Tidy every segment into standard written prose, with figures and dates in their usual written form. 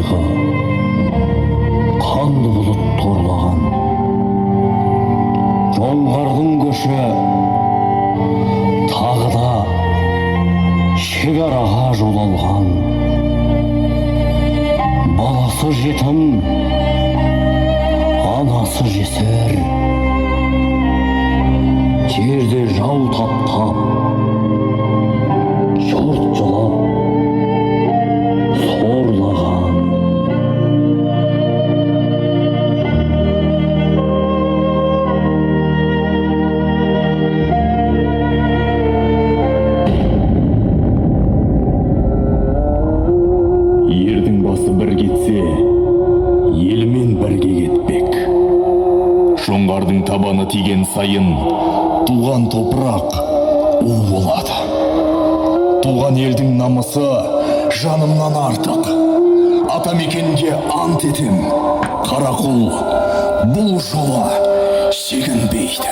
ойға қанды бұлыт торлаған. Жоңғардың көші тағы да шекараға жол алған. Баласы жетім, анасы жесір, жерде жау таптап, жұрт жылап сорлаған. Ердің басы бір кетсе, елмен бірге кетпек. Жоңғардың табаны тиген сайын туған топырақ у болады. Туған елдің намысы жанымнан артық. Атамекенге ант етем, Қарақұл бұл жолы шегінбейді.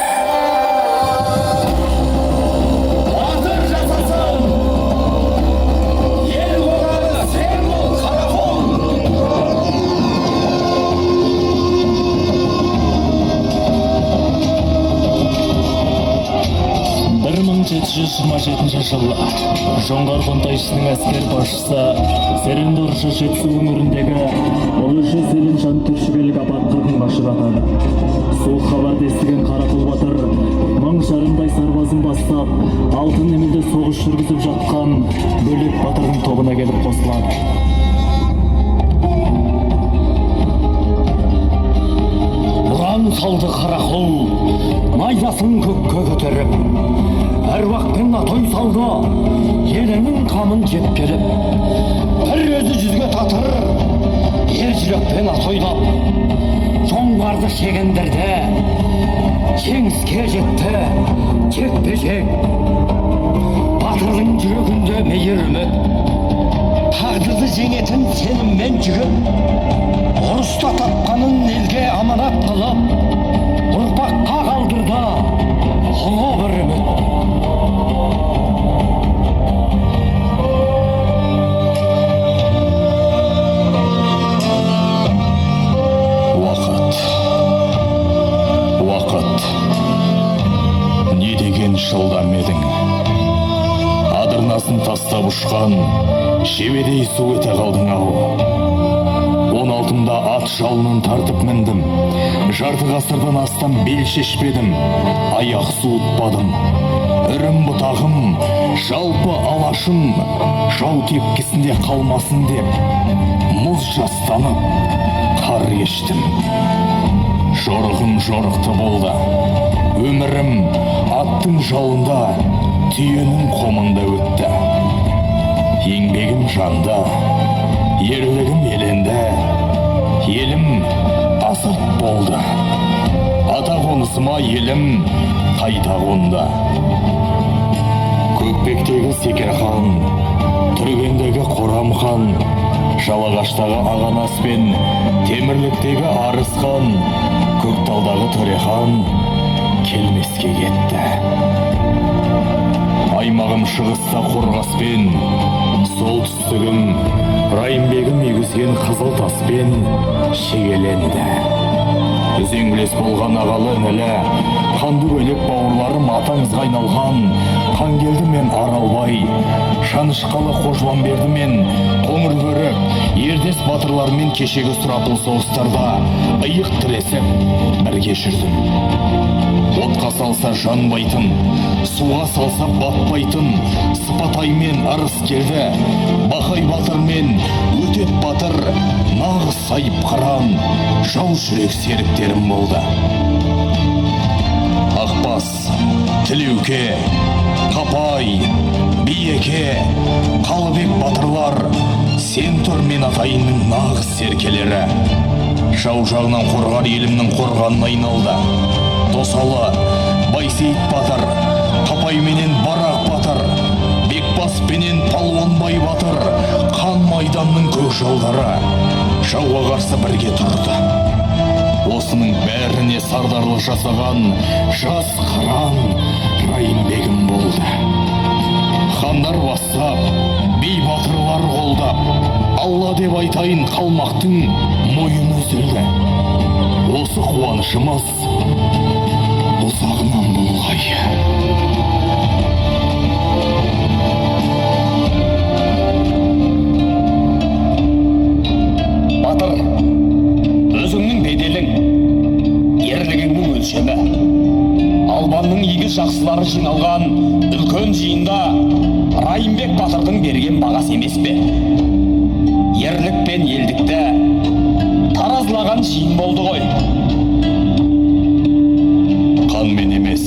жылы жоңғар қонтайшысының әскер басшысы Серендоршы жетісу өңіріндегі ұлышы селін жантүршігерлік апатқа күн ұшыратады. Суық хабарды естіген Қарақұл батыр мың жарымдай сарбазын бастап алтын емелде соғыс жүргізіп жатқан бөлек батырдың тобына келіп қосылады. Ұран салды Қарақұл, майдасын көкке көтеріп, әруақпен атой салды, елінің қамын жеп келіп. Бір өзі жүзге татыр, ер жүрекпен атойлап, жоңғарды шегендерді, жеңіске жетті, жекпе-жек. Батырдың жүрегінде мейір үміт, тағдырды жеңетін сеніммен жүріп, ұрыста тапқанын елге аманат қылып, ұрпаққа қалдырды ұлы бір үміт. Уақыт, не деген жылдам едің? Адырнасын тастап ұшқан шебедей су ете қалдың ау. 16-мда ат жалынан тартып міндім, жарты ғасырдан астам бел шешпедім, аяқ суытпадым. Үрім бұтағым, жалпы алашым, жау тепкісінде қалмасын деп, мұз жастанып, қар кештім. Жорығым жорықты болды, өмірім аттың жалында, түйенің қомында өтті. Еңбегім жанды, ерлігім еленді, елім азат болды. Ата қонысыма елім қайта қонды. Көкпектегі Секерхан, Түргендегі Қорамхан, Жалағаштағы Ағанас пен Темірліктегі Арысхан, Көкталдағы Төрехан келмеске кетті. Аймағым шығыста Қорғаспен, солтүстігім Райымбегім егізген Қызылтаспен шегеленді. Үзеңгілес болған ағалы інілі, қанды бөлек бауырларым атаңызға айналған Қангелді мен Аралбай, Шанышқалы Қожбанберді мен Қоңырбөрік, Ердес батырлармен кешегі сұрапыл соғыстарда иық тіресіп бірге жүрдім. Отқа салса жанбайтын, суға салса батпайтын Сыпатай мен Арыс келді, Бақай батыр мен Өтет батыр, нағыз сайып қыран, жау жүрек серіктерім болды. Ақбас, Тілеуке, Қапай, Биеке, Қалыбек батырлар, сен тұр мен атайының нағыз серкелері. Жау жағынан қорғар елімнің қорғанына айналды. Досалы, Байсейіт батыр, Қапай менен Барақ батыр, Бекбас пенен Палуанбай батыр, қан майданның көк жаудары жауға қарсы бірге тұрды. Осының бәріне сардарлық жасаған жас қыран Райымбегім болды. хандар бастап, би батырлар қолдап, алла деп айтайын қалмақтың мойыны үзілді. Осы қуанышымыз ұзағынан болғай. Батыр, өзіңнің беделің, ерлігіңнің өлшемі. Албанның игі жақсылары жиналған үлкен жиында Райымбек батырдың берген бағасы емес пе? Ерлік пен елдікті таразылаған жиын болды ғой. Қанмен емес,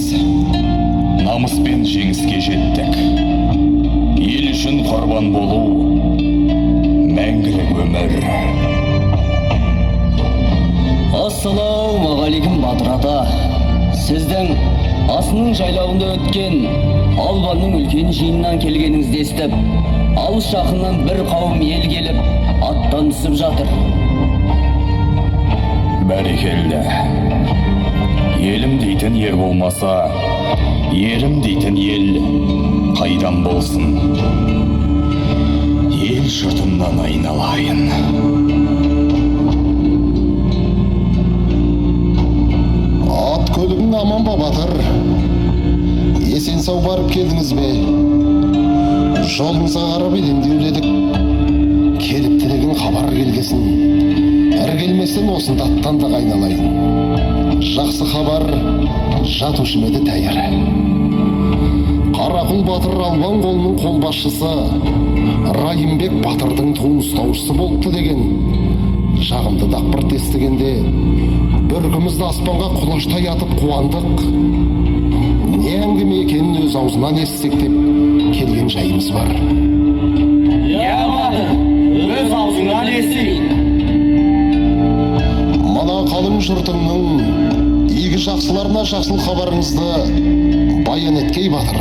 намыспен жеңіске жеттік. Ел үшін құрбан болу мәңгілік өмір. Ассалаумағалейкум батыр ата. Сіздің асының жайлауында өткен Албанның үлкен жиыннан келгеніңізді естіп, алыс жақыннан бір қауым ел келіп, аттан түсіп жатыр. Бәрекелді. Елім дейтін ер болмаса, ерім дейтін ел қайдан болсын? Ел жұртымнан айналайын. Ат көлігің аман ба батыр? Есен сау барып келдіңіз бе? Жолыңызға қарап едім деуледік. Келіпті деген хабар келгесін. Әр келместен осында аттанда айналайын. Жақсы хабар жатушым еді тәйір. Қарақұл батыр Албан қолының қолбасшысы Райымбек батырдың туын ұстаушысы болыпты деген жағымды дақпырт естігенде бүркімізді аспанға құлаштай атып қуандық. Не әңгіме екенін өз аузынан естісек деп келген жайымыз бар. Я батыр, өз аузыңнан естиін. Мына қалың жұртыңның игі жақсыларына жақсыл хабарыңызды баян еткей батыр.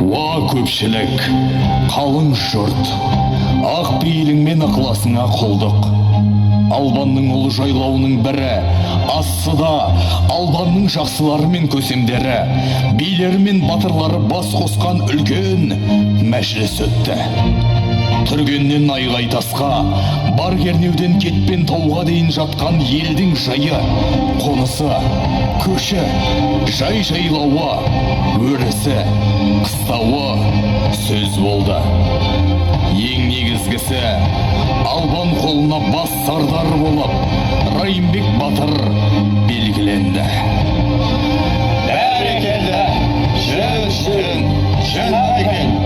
Уа көпшілік, қалың жұрт, ақ пейілің мен ықыласыңа құлдық. Албанның ұлы жайлауының бірі, Ассыда Албанның жақсылары мен көсемдері, билері мен батырлары бас қосқан үлкен мәжіліс өтті. Түргеннен айғай тасқа, бар кернеуден кетпен тауға дейін жатқан елдің жайы, қонысы, көші, жай-жайлауы, өрісі, қыстауы сөз болды. Ең негізгісі, Албан қолына бас сардар болып, Райымбек батыр белгіленді. Бәрекелді, жөн, бәйкен.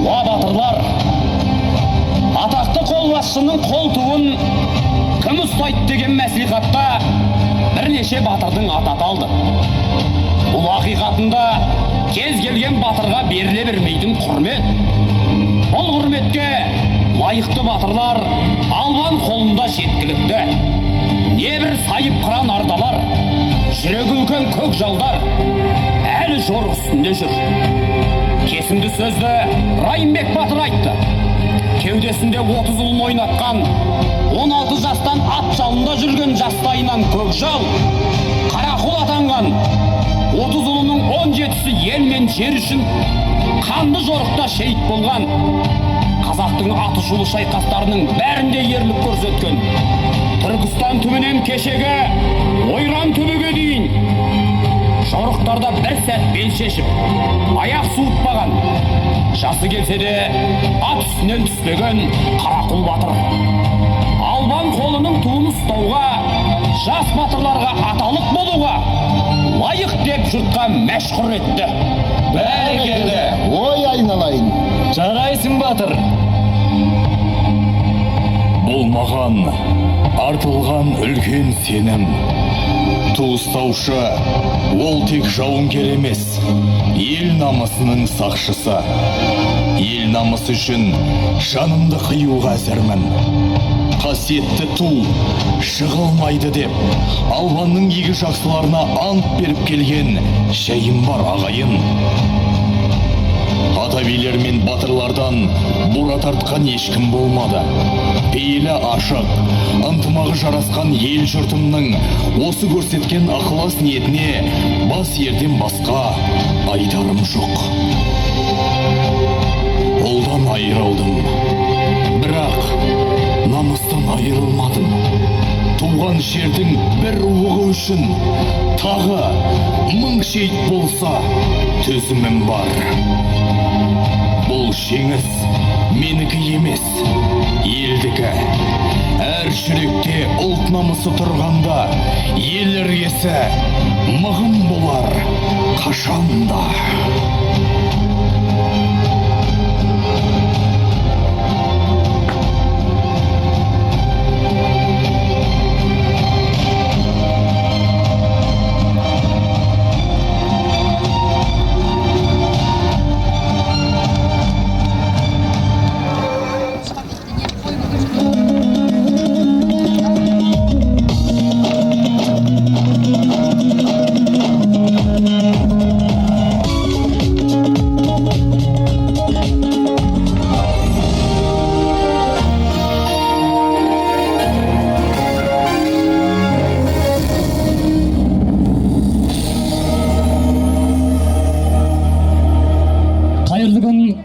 Уа батырлар, атақты қолбасшының қол туын кім ұстайды деген мәслихатта бірнеше батырдың аты аталды. Бұл ақиқатында кез келген батырға беріле бермейтін құрмет. Бұл құрметке лайықты батырлар Албан қолында жеткілікті. Небір сайып қыран ардалар, жүрегі үлкен көк жалдар әлі жорық үстінде жүр. Кесімді сөзді Райымбек батыр айтты. Кеудесінде 30 ұлын ойнатқан, 16 жастан ат жалында жүрген жастайынан көкжал, Қарақұл атанған, 30 ұлының 17-сі ел мен жер үшін қанды жорықта шейіт болған. Қазақтың атышулы шайқастарының бәрінде ерлік көрсеткен. Түркістан түбінен кешегі Ойран түбіге дейін жорықтарда бір сәт бел шешіп, аяқ суытпаған, жасы келсе де ат үстінен түспеген Қарақұл батыр. Албан қолының туын ұстауға, жас батырларға аталық болуға лайық деп жұртқа мәшһүр етті. Бәрекелді. Ой айналайын. Жарайсың батыр. Бұл маған артылған үлкен сенім. Туыстаушы ол тек жауынгер емес, ел намысының сақшысы. Ел намысы үшін жанымды қиюға әзірмін. Қасиетті ту жығылмайды деп Албанның игі жақсыларына ант беріп келген жайым бар ағайын. Ата билер мен батырлардан тура тартқан ешкім болмады. Пейілі ашық, ынтымағы жарасқан ел жұртымның осы көрсеткен ықылас ниетіне бас ерден басқа айтарым жоқ. Олдан айырылдым, бірақ намыстан айырылмадым. Туған жердің бір уығы үшін тағы 1000 шейіт болса төзімім бар. Бұл жеңіс менікі емес, елдікі. Әр жүректе ұлт намысы тұрғанда ел іргесі мығым болар қашанда.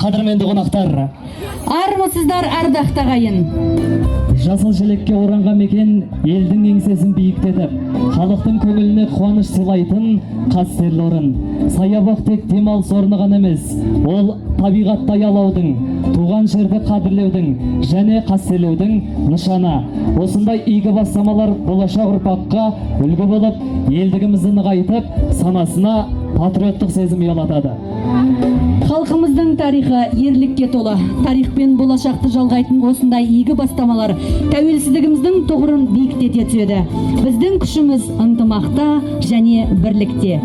Қадірменді қонақтар, армысыздар ардақты ағайын. жасыл желекке оранған мекен елдің еңсесін биіктетіп, халықтың көңіліне қуаныш сыйлайтын қастерлі орын. Саябақ тек демалыс орны ғана емес, ол табиғатты аялаудың, туған жерді қадірлеудің және қастерлеудің нышаны. Осындай игі бастамалар болашақ ұрпаққа үлгі болып, елдігімізді нығайтып, санасына патриоттық сезім ұялатады. Халқымыздың тарихы ерлікке толы. Тарих пен болашақты жалғайтын осындай игі бастамалар тәуелсіздігіміздің тұғырын биіктете түседі. Біздің күшіміз ынтымақта және бірлікте.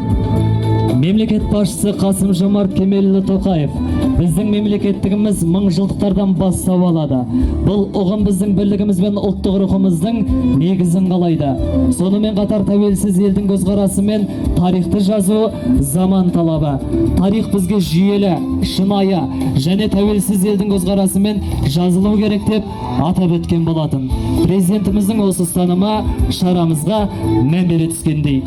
Мемлекет басшысы Қасым-Жомарт Кемелұлы Тоқаев біздің мемлекеттігіміз 1000 жылдықтардан бастау алады. Бұл ұғым біздің бірлігіміз бен ұлттық рухымыздың негізін қалайды. Сонымен қатар тәуелсіз елдің көзқарасы мен тарихты жазу заман талабы. Тарих бізге жүйелі, шынайы және тәуелсіз елдің көзқарасымен жазылу керек деп атап өткен болатын. Президентіміздің осы ұстанымы шарамызға мән бере түскендей.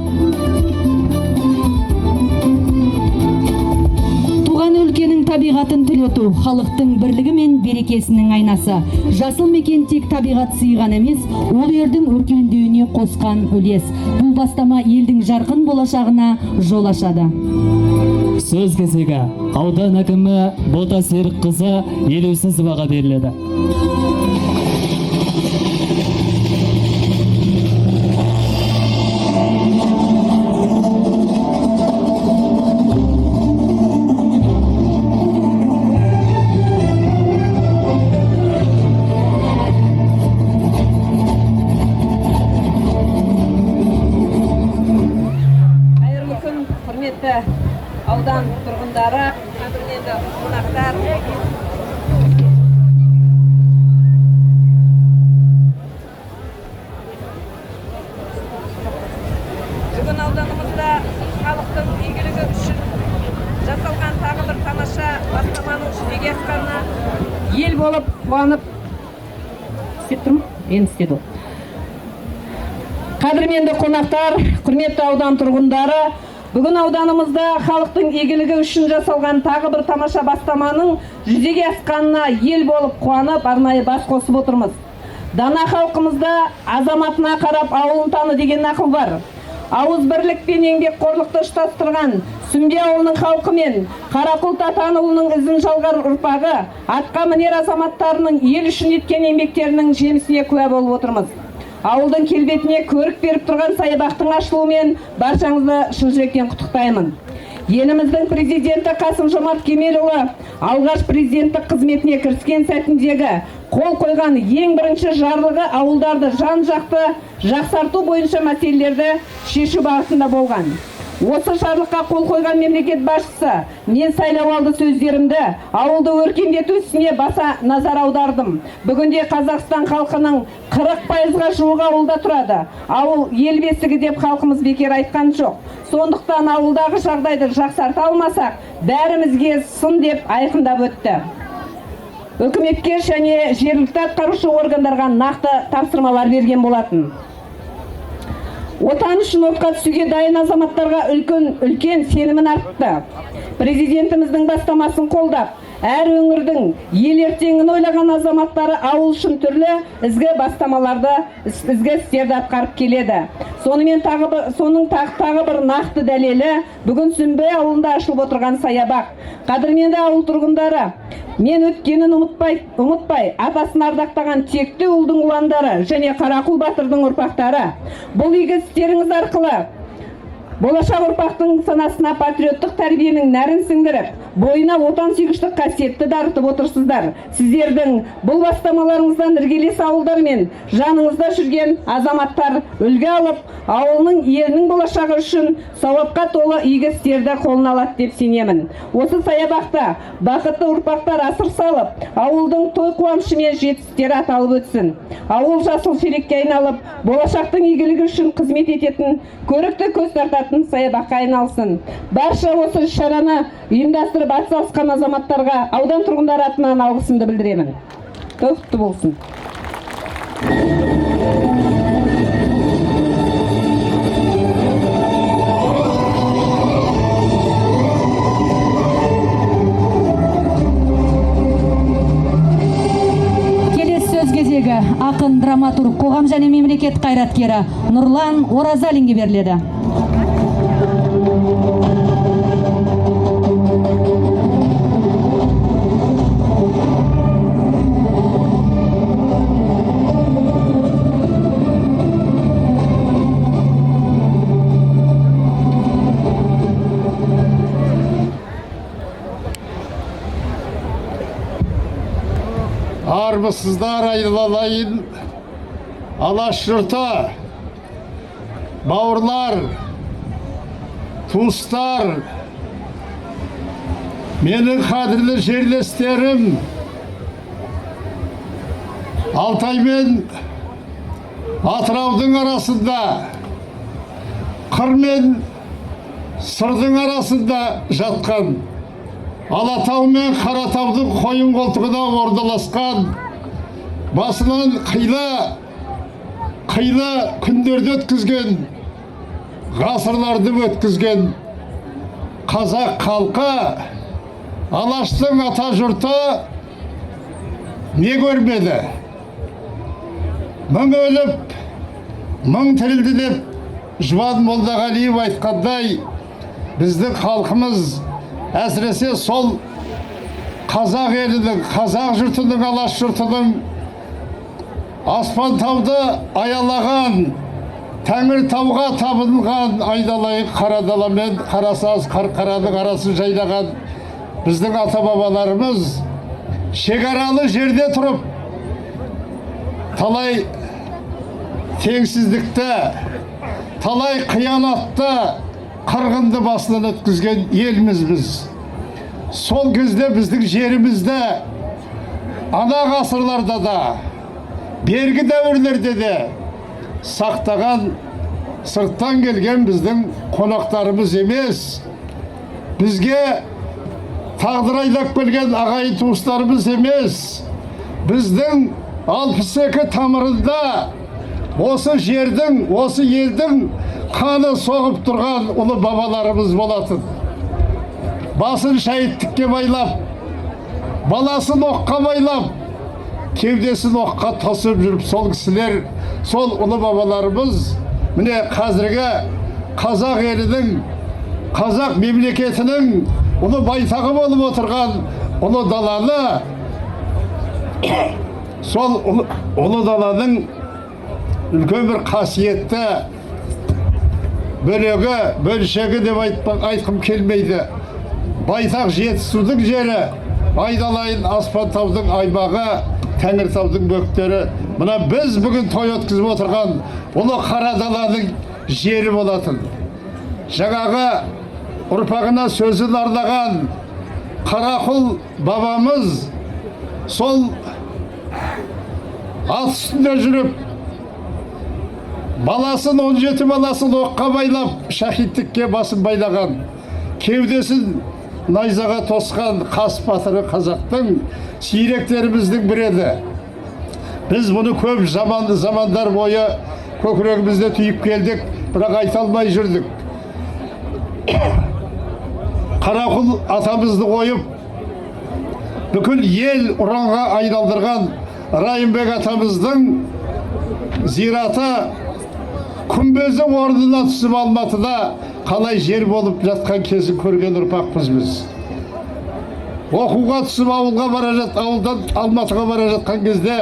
Туған өлкенің табиғатын түлету халықтың бірлігі мен берекесінің айнасы. Жасыл мекен тек табиғат сыйған емес, ол елдің өркендеуіне қосқан үлес. Бұл бастама елдің жарқын болашағына жол ашады. Сөз кезегі аудан әкімі Бота Серікқызы Елеусізоваға беріледі. Аудан тұрғындары, қадірменді қонақтар. Бүгін ауданымызда халықтың игілігі үшін жасалған тағы бір тамаша бастаманың жүзеге асқанына ел болып қуанып істеді. Қадірменді қонақтар, құрметті аудан тұрғындары, бүгін ауданымызда халықтың игілігі үшін жасалған тағы бір тамаша бастаманың жүзеге асқанына ел болып қуанып, арнайы бас қосып отырмыз. Дана халқымызда азаматына қарап ауылын таны деген нақыл бар. Ауыз бірлік пен еңбекқорлықты ұштастырған Сүмбе ауылының халқы мен Қарақұлт Атанұлының ізін жалғар ұрпағы атқа мінер азаматтарының ел үшін еткен еңбектерінің жемісіне куә болып отырмыз. Ауылдың келбетіне көрік беріп тұрған саябақтың ашылуымен баршаңызды шын жүректен құттықтаймын. Еліміздің президенті Қасым-Жомарт Кемелұлы алғаш президенттік қызметіне кіріскен сәтіндегі қол қойған ең бірінші жарлығы ауылдарды жан-жақты жақсарту бойынша мәселелерді шешу бағытында болған. Осы жарлыққа қол қойған мемлекет басшысы мен сайлау алды сөздерімді ауылды өркендету ісіне баса назар аудардым. Бүгінде Қазақстан халқының 40%-ға жуығы ауылда тұрады. Ауыл ел бесігі деп халқымыз бекер айтқан жоқ. Сондықтан ауылдағы жағдайды жақсарта алмасақ, бәрімізге сын деп айқындап өтті. үкіметке және жергілікті атқарушы органдарға нақты тапсырмалар берген болатын. Отан үшін отқа түсуге дайын азаматтарға үлкен сенімін артты. Президентіміздің бастамасын қолдап, әр өңірдің ел ертеңін ойлаған азаматтары ауыл үшін түрлі ізгі бастамаларды, ізгі істерді атқарып келеді. Соның тағы бір нақты дәлелі бүгін Сүмбе ауылында ашылып отырған саябақ. Қадірменді ауыл тұрғындары, мен өткенін ұмытпай, атасын ардақтаған текті ұлдың ұландары және Қарақұл батырдың ұрпақтары. Бұл игі істеріңіз арқылы болашақ ұрпақтың санасына патриоттық тәрбиенің нәрін сіңдіріп, бойына отансүйгіштік қасиетті дарытып отырсыздар. Сіздердің бұл бастамаларыңыздан іргелес ауылдар мен жаныңызда жүрген азаматтар үлгі алып, ауылының елінің болашағы үшін сауапқа толы игі істерді қолына алады деп сенемін. Осы саябақта бақытты ұрпақтар асыр салып, ауылдың той қуанышы мен жетістіктері аталып өтсін. Ауыл жасыл шелекке айналып, болашақтың игілігі үшін қызмет ететін, көрікті көз тартатын саябаққа айналсын. Барша осы шараны ұйымдастырып атсалысқан азаматтарға аудан тұрғындары атынан алғысымды білдіремін. Той құтты болсын. кезегі ақын, драматург, қоғам және мемлекет қайраткері Нұрлан Оразалинге беріледі. Армысыздар айналайын алаш жұрты, бауырлар, туыстар, менің қадірлі жерлестерім, Алтай мен Атыраудың арасында, қыр мен сырдың арасында жатқан, Алатау мен Қаратаудың қойын қолтығына орналасқан, басынан қилы күндерді өткізген, ғасырларды өткізген қазақ халқы, алаштың ата жұрты не көрмеді? Мың өліп, мың тірілді деп Жұбан Молдағалиев айтқандай, біздің халқымыз әсіресе сол қазақ елінің, қазақ жұртының, алаш жұртының аспан тауды аялаған, тәңір тауға табынған, айналайын қара дала мен қарасаз қарқараның арасын жайлаған біздің ата бабаларымыз шекаралы жерде тұрып, талай теңсіздікті, талай қиянатты, қырғынды басынан өткізген елміз біз. Сол кезде біздің жерімізді ана ғасырларда да, бергі дәуірлерде де сақтаған сырттан келген біздің қонақтарымыз емес, бізге тағдыр айлап келген ағайын туыстарымыз емес, біздің 62 тамырында осы жердің, осы елдің қаны соғып тұрған ұлы бабаларымыз болатын. Басын шәйіттікке байлап, баласын оққа байлап, кеудесін оққа тасып жүріп, сол кісілер, сол ұлы бабаларымыз міне қазіргі қазақ елінің, қазақ мемлекетінің ұлы байтағы болып отырған ұлы даланы, сол ұлы даланың үлкен бір қасиетті бөлігі, бөлшегі деп айтқым келмейді. Байтақ Жетісудың жері, айналайын Аспантаудың аймағы, Тәңіртаудың бөктері, мына біз бүгін той өткізіп отырған ұлы қара даланың жері болатын. Жаңағы ұрпағына сөзін арнаған Қарақұл бабамыз сол ат үстінде жүріп, баласын, 17 баласын оққа байлап, шахиттікке басын байлаған, кеудесін найзаға тосқан қас батыры қазақтың сиректеріміздің бірі еді. Біз бұны көп замандар бойы көкірегімізде түйіп келдік, бірақ айта алмай жүрдік. Қарақұл атамызды қойып, бүкіл ел ұранға айналдырған Райымбек атамыздың зираты күмбезі орнына түсіп Алматыда қалай жер болып жатқан кезін көрген ұрпақпыз біз. Оқуға түсіп ауылдан Алматыға бара жатқан кезде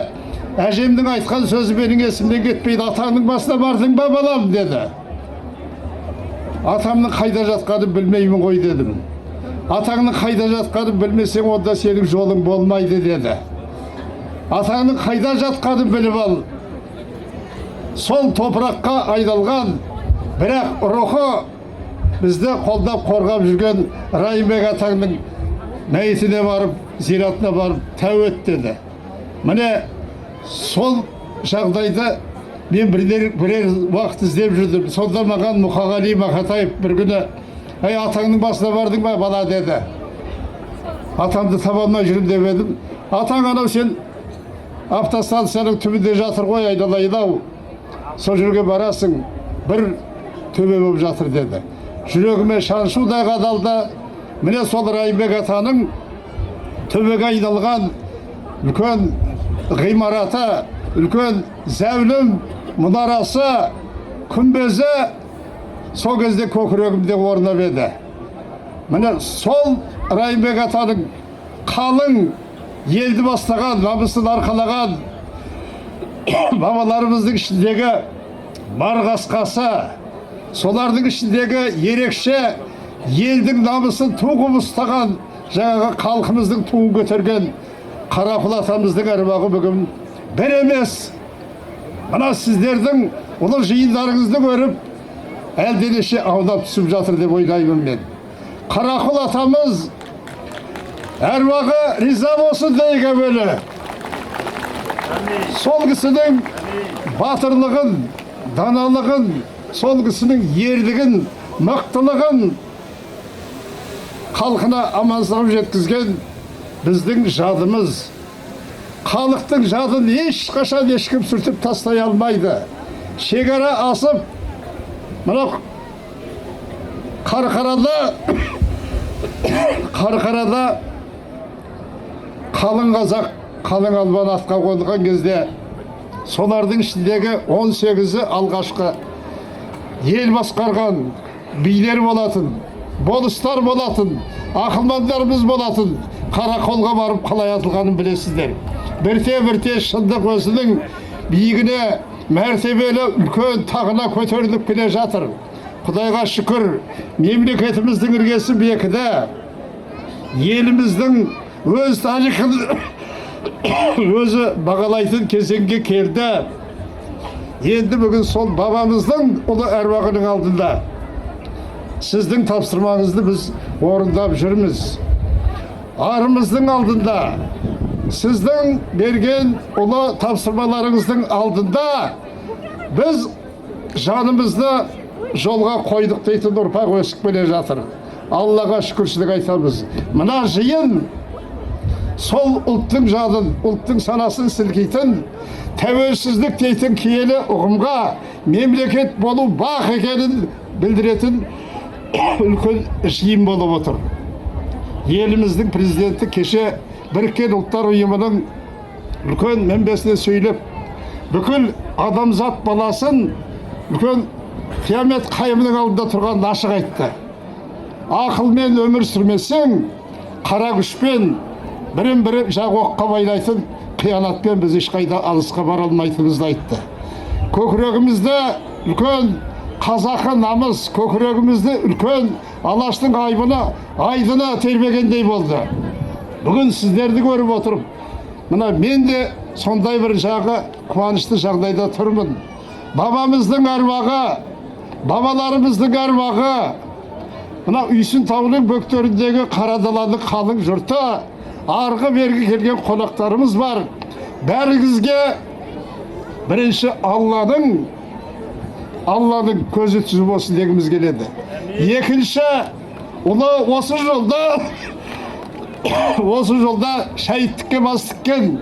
әжемнің айтқан сөзі менің есімнен кетпейді. Атаңның басына бардың ба балам деді. Атамның қайда жатқанын білмеймін ғой дедім. Атаңның қайда жатқанын білмесең, онда сенің жолың болмайды деді. Атаңның қайда жатқанын біліп ал. Сол топыраққа айналған, бірақ рухы бізді қолдап қорғап жүрген Райымбек атаңның мәйітіне барып, зиратына барып тәует деді. Міне сол жағдайда мен бірер уақыт іздеп жүрдім. Сонда маған Мұқағали Мақатаев бір күні: "Ей, атаңның басына бардың ба бала?" деді. Атамды таба алмай жүрмін деп едім. "Атаң анау сен автостанцияның түбінде жатыр ғой, айналайын-ау. Сол жерге барасың, бір төбе болып жатыр" деді. Жүрегіме шаншудай қадалды. Міне сол Райымбек атаның төбеге айналған үлкен ғимараты, үлкен зәулім мұнарасы, күмбезі сол кезде көкірегімде орнап еді. Міне сол Райымбек атаның қалың елді бастаған, намысын арқалаған бабаларымыздың ішіндегі марғасқасы, солардың ішіндегі ерекше елдің намысын туғып ұстаған, жаңағы халқымыздың туын көтерген Қарақұл атамыздың әруағы бүгін бір емес. Мына сіздердің ұлы жиындарыңызды көріп, әлденеше аунап түсіп жатыр деп ойлаймын мен. Қарақұл атамыз әруағы риза болсын дейік әуелі. Сол кісінің батырлығын, даналығын, сол кісінің ерлігін, мықтылығын халқына амансырап жеткізген біздің жадымыз. Халықтың жадын ешқашан ешкім сүртіп тастай алмайды. Шекара асып, мына Қарқарада қалың қазақ, қалың албан атқа қонған кезде солардың ішіндегі 18-і алғашқы ел басқарған билер болатын, болыстар болатын, ақылмандарымыз болатын. Қарақолға барып қалай атылғанын білесіздер. Бірте-бірте шындық өзінің биігіне, мәртебелі үлкен тағына көтеріліп келе жатыр. Құдайға шүкір, мемлекетіміздің іргесі бекіді. Еліміздің өз тарихын өзі бағалайтын кезеңге келді. Енді бүгін сол бабамыздың ұлы әруағының алдында сіздің тапсырмаңызды біз орындап жүрміз. Арымыздың алдында, сіздің берген ұлы тапсырмаларыңыздың алдында біз жанымызды жолға қойдық дейтін ұрпақ өсіп келе жатыр. Аллаға шүкіршілік айтамыз. Мына жиын сол ұлттың жадын, ұлттың санасын сілкейтін, тәуелсіздік дейтін киелі ұғымға мемлекет болу бақ екенін білдіретін үлкен жиын болып отыр. Еліміздің президенті кеше Біріккен ұлттар ұйымының үлкен мінбесіне сөйлеп, бүкіл адамзат баласын үлкен қиямет қайымының алдында тұрған ашық айтты. Ақылмен өмір сүрмесең, қара күшпен бірін-бірі жақ оққа байлайтын қиянатпен біз ешқайда алысқа бара алмайтынымызды айтты. Көкірегімізді үлкен қазақы намыс, көкірегімізді үлкен Алаштың айдыны тербегендей болды. Бүгін сіздерді көріп отырып, мына мен де сондай бір жағы қуанышты жағдайда тұрмын. Бабамыздың әруағы, бабаларымыздың әруағы, мына Үйсін тауының бөктеріндегі Қарадаланың қалың жұрты, арғы бергі келген қонақтарымыз бар. Бәріңізге бірінші Алланың көзі түсіп болсын дегіміз келеді. Екінші, осы жолда шәйіттікке бас тіккен,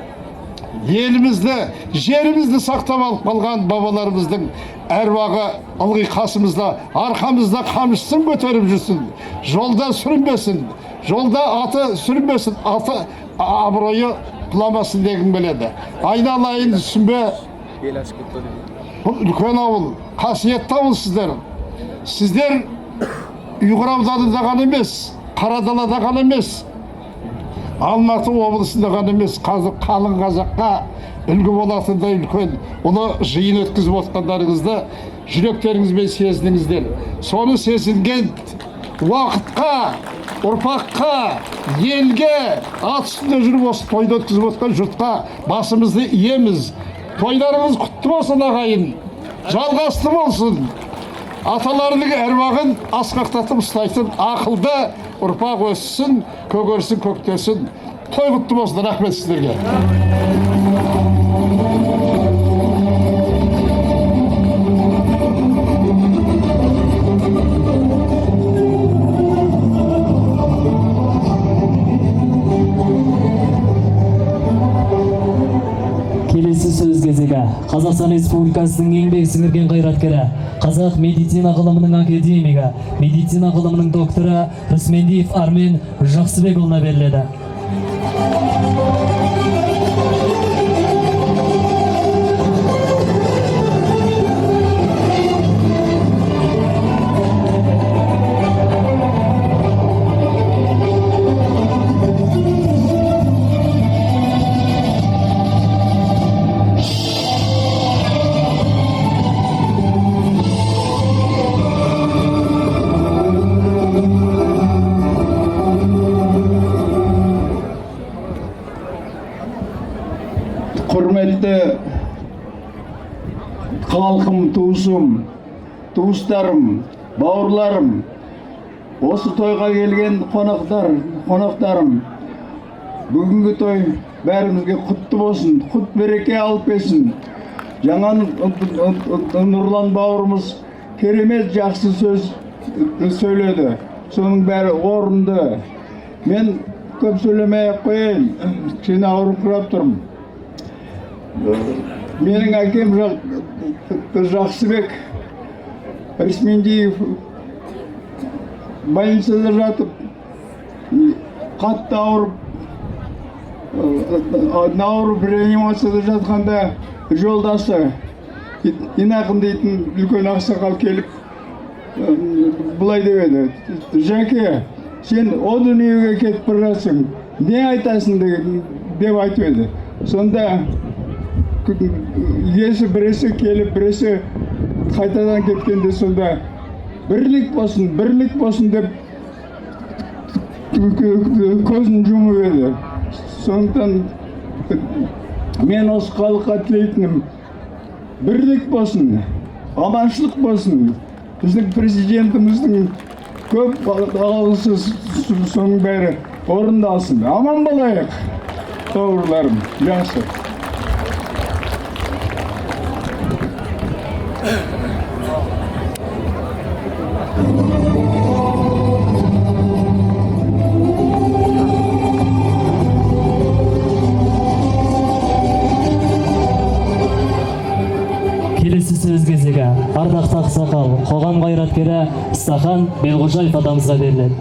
елімізді, жерімізді сақтап алып қалған бабаларымыздың әруағы ылғи қасымызда, арқамызда қамшысын көтеріп жүрсін. Жолда сүрінбесін, жолда аты сүрінбесін, аты абыройы құламасын дегім келеді. Айналайын түсінбе, бұл үлкен ауыл, қасиетті ауыл сіздер. Сіздер Ұйғыр ауданында ғана емес, Қарадалада ғана емес, Алматы облысында ғана емес, қалың қазаққа үлгі болатындай үлкен ұлы жиын өткізіп отқандарыңызды жүректеріңізбен сездіңіздер. Соны сезінген уақытқа, ұрпаққа, елге, ат үстінде жүріп осы тойды өткізіп отқан жұртқа басымызды иеміз. Тойларыңыз құтты болсын ағайын, жалғасты болсын. Аталарының әруағын асқақтатып ұстайтын ақылды ұрпақ өссін, көгерсін, көктесін. Той құтты болсын, рахмет сіздерге. Келесі сөз кезегі Қазақстан Республикасының еңбек сіңірген қайраткері, Қазақ медицина ғылымының академигі, медицина ғылымының докторы Рысмендиев Армен Жақсыбекұлына беріледі. Құрметті халқым, туыстарым, бауырларым, осы тойға келген қонақтарым, бүгінгі той бәрімізге құтты болсын, құт береке алып келсін. Жаңа Нұрлан бауырымыз керемет жақсы сөз сөйледі, соның бәрі орынды. Мен көп сөйлемей қойайын, кішкене ауырыңқырап тұрмын. Менің әкем Жақсыбек Рысмендиев больницада жатып, қатты ауырып реанимацияда жатқанда жолдасы Инақын дейтін үлкен ақсақал келіп бұлай деп еді: «Жәке, сен о дүниеге кетіп бара жатсың, не айтасың?» деп айтып еді. Сонда біресі келіп, біресі қайтадан кеткенде сонда бірлік болсын деп көзін жұмып еді. Сондықтан мен осы халыққа тілейтінім: бірлік болсын, аманшылық болсын. Біздің президентіміздің көп алғысы, соның бәрі орындалсын. Аман болайық, бауырларым, жақсы. Келесі сөз кезегі ардақты ақсақал, қоғам қайраткері Стахан Белғожаев атамызға беріледі.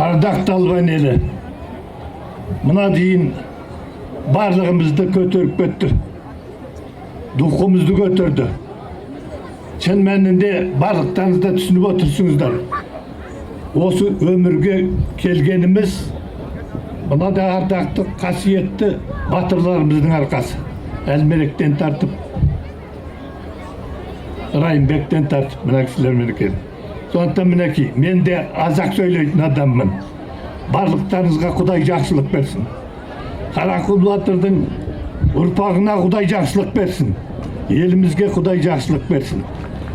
Ардақты албан елі, мына дейін барлығымызды көтеріп кетті, духымызды көтерді. Шын мәнінде барлықтарыңызда түсініп отырсыңыздар. Осы өмірге келгеніміз мына да ардақты, қасиетті батырларымыздың арқасы. Әлмеректен тартып Райымбектен тартып мына кісілер мінекей. Сондықтан мінекей, мен де азақ сөйлейтін адаммын. Барлықтарыңызға Құдай жақсылық берсін. Қарақұл батырдың ұрпағына Құдай жақсылық берсін. Елімізге Құдай жақсылық берсін.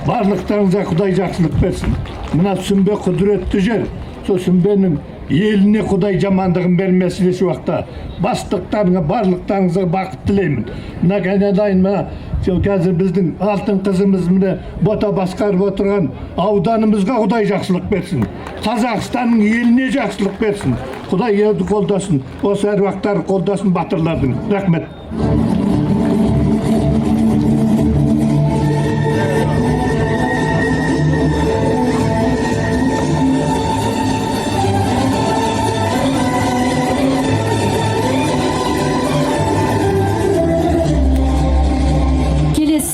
Барлықтарыңызға Құдай жақсылық берсін. Мына Сүмбе құдіретті жер. Сол Сүмбенің еліне Құдай жамандығын бермесін еш уақытта. Бастықтарыңа, барлықтарыңызға бақыт тілеймін. Мына айналайын, мына қазір біздің алтын қызымыз міне бота басқарып отырған ауданымызға Құдай жақсылық берсін. Қазақстанның еліне жақсылық берсін. Құдай елді қолдасын. Осы әруақтар қолдасын батырлардың. Рахмет.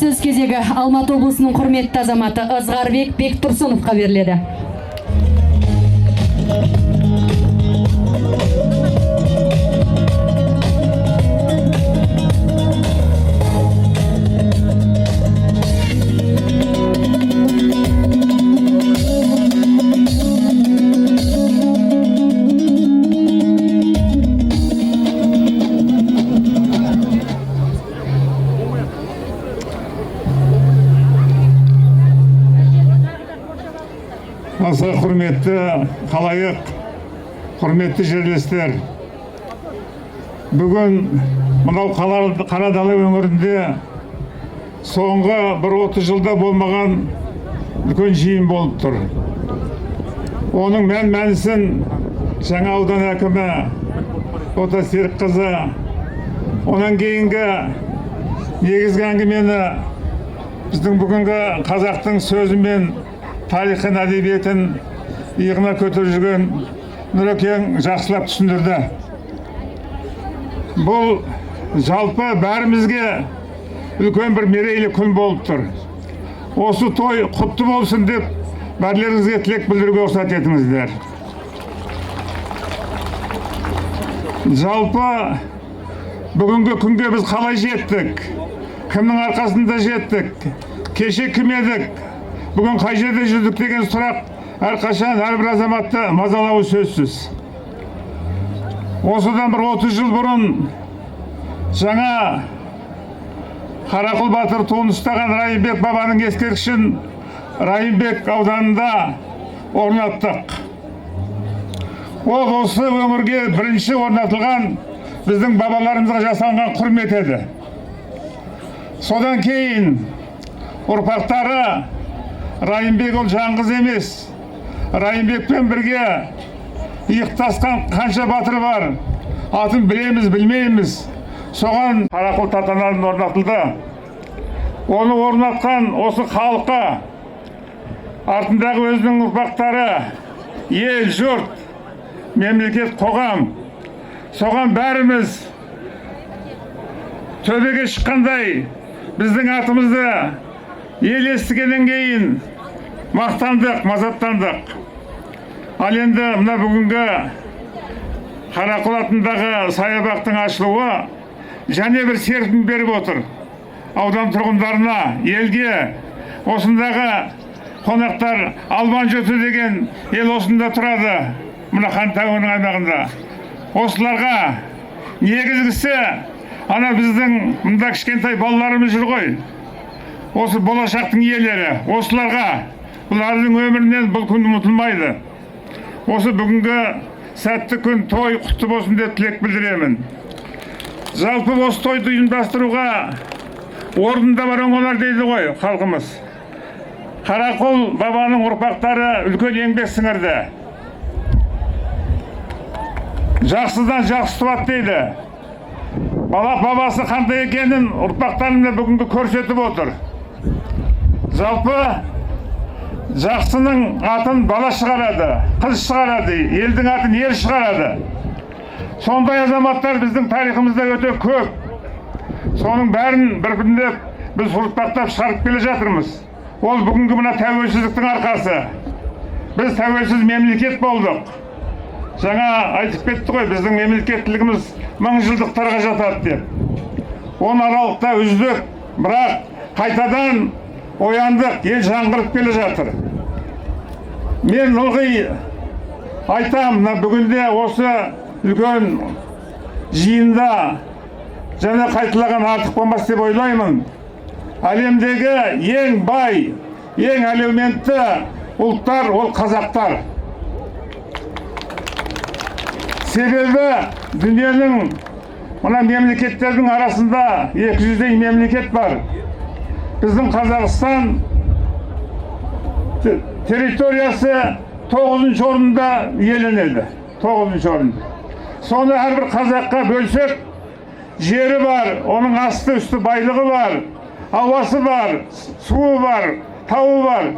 Сөз кезегі Алматы облысының құрметті азаматы Ызғарбек Бектұрсыновқа беріледі. Аса құрметті халайық, құрметті жерлестер, бүгін мынау Қарадалы өңірінде соңғы бір 30 жылда болмаған үлкен жиын болып тұр. Оның мән-мәнісін жаңа аудан әкімі Ота Серікқызы, онан кейінгі негізгі әңгімені біздің бүгінгі қазақтың сөзімен тарихын, әдебиетін иығына көтеріп жүрген Нұрекең жақсылап түсіндірді. Бұл жалпы бәрімізге үлкен бір мерейлі күн болып тұр. Осы той құтты болсын деп бәрлеріңізге тілек білдіруге рұқсат етіңіздер. Жалпы бүгінгі күнге біз қалай жеттік? Кімнің арқасында жеттік? Кеше кім едік? Бүгін қай жерде жүрдік деген сұрақ әрқашан әрбір азаматты мазалауы сөзсіз. Осыдан бір 30 жыл бұрын жаңа Қарақұл батыр туын ұстаған Райымбек бабаның ескерткішін Райымбек ауданында орнаттық. Ол осы өңірге бірінші орнатылған біздің бабаларымызға жасалған құрмет еді. Содан кейін ұрпақтары Райымбек ол жаңғыз емес. Райымбекпен бірге иықтасқан қанша батыр бар. Атын білеміз, білмейміз. Соған Қарақұл тартанарын орнатылды. Оны орнатқан осы халыққа артындағы өзінің ұрпақтары, ел, жұрт, мемлекет, қоғам. Соған бәріміз төбеге шыққандай біздің атымызды ел естігеннен кейін мақтандық, мазаттандық. Ал енді мына бүгінгі Қарақұл атындағы саябақтың ашылуы және бір серпін беріп отыр. Аудан тұрғындарына, елге, осындағы қонақтар Албан жұрты деген ел осында тұрады, мына Хантауының аймағында. Осыларға негізгісі ана біздің мында кішкентай балаларымыз жүр ғой. Осы болашақтың иелері, осыларға бұлардың өмірінен бұл күн ұмытылмайды. Осы бүгінгі сәтті күн той құтты болсын деп тілек білдіремін. Жалпы осы тойды ұйымдастыруға орнында бар оңалар дейді ғой халқымыз. Қарақұл бабаның ұрпақтары үлкен еңбек сіңірді. Жақсыдан жақсы туады дейді. Бабасы қандай екенін ұрпақтарына бүгінгі көрсетіп отыр. Жалпы жақсының атын бала шығарады, қыз шығарады, елдің атын ер шығарады. Сондай азаматтар біздің тарихымызда өте көп. Соның бәрін біріндеп біз ұрпақтап шығарып келе жатырмыз. Ол бүгінгі мына тәуелсіздіктің арқасы. Біз тәуелсіз мемлекет болдық. Жаңа айтып кетті ғой, біздің мемлекеттілігіміз 1000 жылдықтарға жатады деп. 10 аралықта үздік, бірақ қайтадан ояндық, ел жаңғырып келе жатыр. Мен ылғи айтам, бүгінде осы үлкен жиында және қайталаған артық болмас деп ойлаймын. Әлемдегі ең бай, ең әлеуметті ұлттар ол қазақтар. Себебі дүниенің мына мемлекеттердің арасында 200-дей мемлекет бар. Біздің Қазақстан территориясы 9-шы орында иеленеді. 9-шы орында. Соны әрбір қазаққа бөлсек, жері бар, оның асты үсті байлығы бар, ауасы бар, суы бар, тауы бар.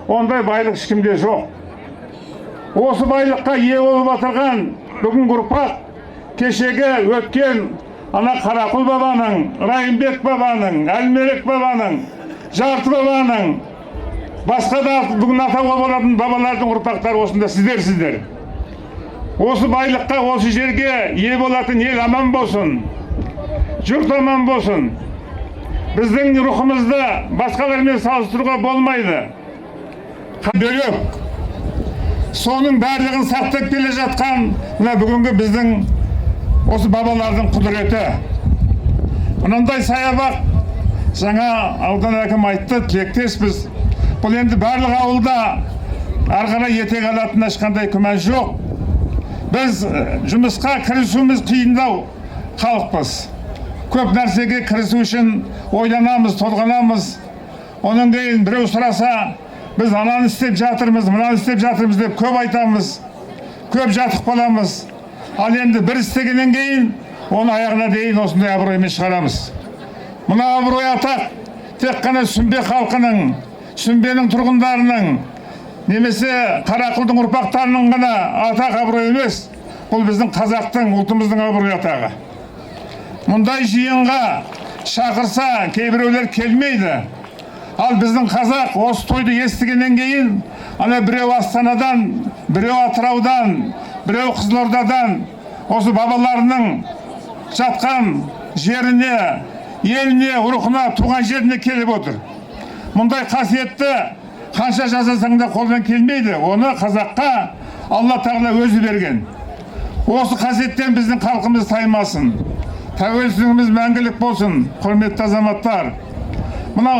Ондай байлық ешкімде жоқ. Осы байлыққа ие болып отырған бүгінгі ұрпақ кешегі өткен ана Қарақұл бабаның, Райымбек бабаның, Әлмерек бабаның, Жарты бабаның, басқа да бүгін атауға болатын бабалардың ұрпақтары осында сіздер. Осы байлыққа, осы жерге ие болатын ел аман болсын, жұрт аман болсын. Біздің рухымызды басқалармен салыстыруға болмайды. Бөлек. Соның барлығын сақтап келе жатқан бүгінгі біздің осы бабалардың құдіреті. Мынандай саябақ жаңа аудан әкім айтты, тілектеспіз. Бұл енді барлық ауылда арқара етек алатын ешқандай күмән жоқ. Біз жұмысқа кірісуіміз қиындау халықпыз. Көп нәрсеге кірісу үшін ойланамыз, толғанамыз. Оның кейін біреу сұраса, біз ананы істеп жатырмыз, мынаны істеп жатырмыз деп көп айтамыз. Көп жатық боламыз. Ал енді бір істегеннен кейін, оны аяғына дейін осындай абыроймен шығарамыз. Мына абырой атақ тек қана Сүмбе халқының, Сүмбенің тұрғындарының, немесе Қарақұлдың ұрпақтарының ғана атақ абырой емес, бұл біздің қазақтың, ұлтымыздың абырой атағы. Мұндай жиынға шақырса кейбіреулер келмейді. Ал біздің қазақ осы тойды естігеннен кейін, ана біреу Астанадан, біреу Атыраудан, біреу Қызылордадан, осы бабаларының жатқан жеріне, еліне, рухына, туған жеріне келіп отыр. Мұндай қасиетті қанша жазасаң да қолдан келмейді. Оны қазаққа Алла Тағала өзі берген. Осы қасиеттен біздің халқымыз таймасын. Тәуелсіздігіміз мәңгілік болсын, құрметті азаматтар. Мына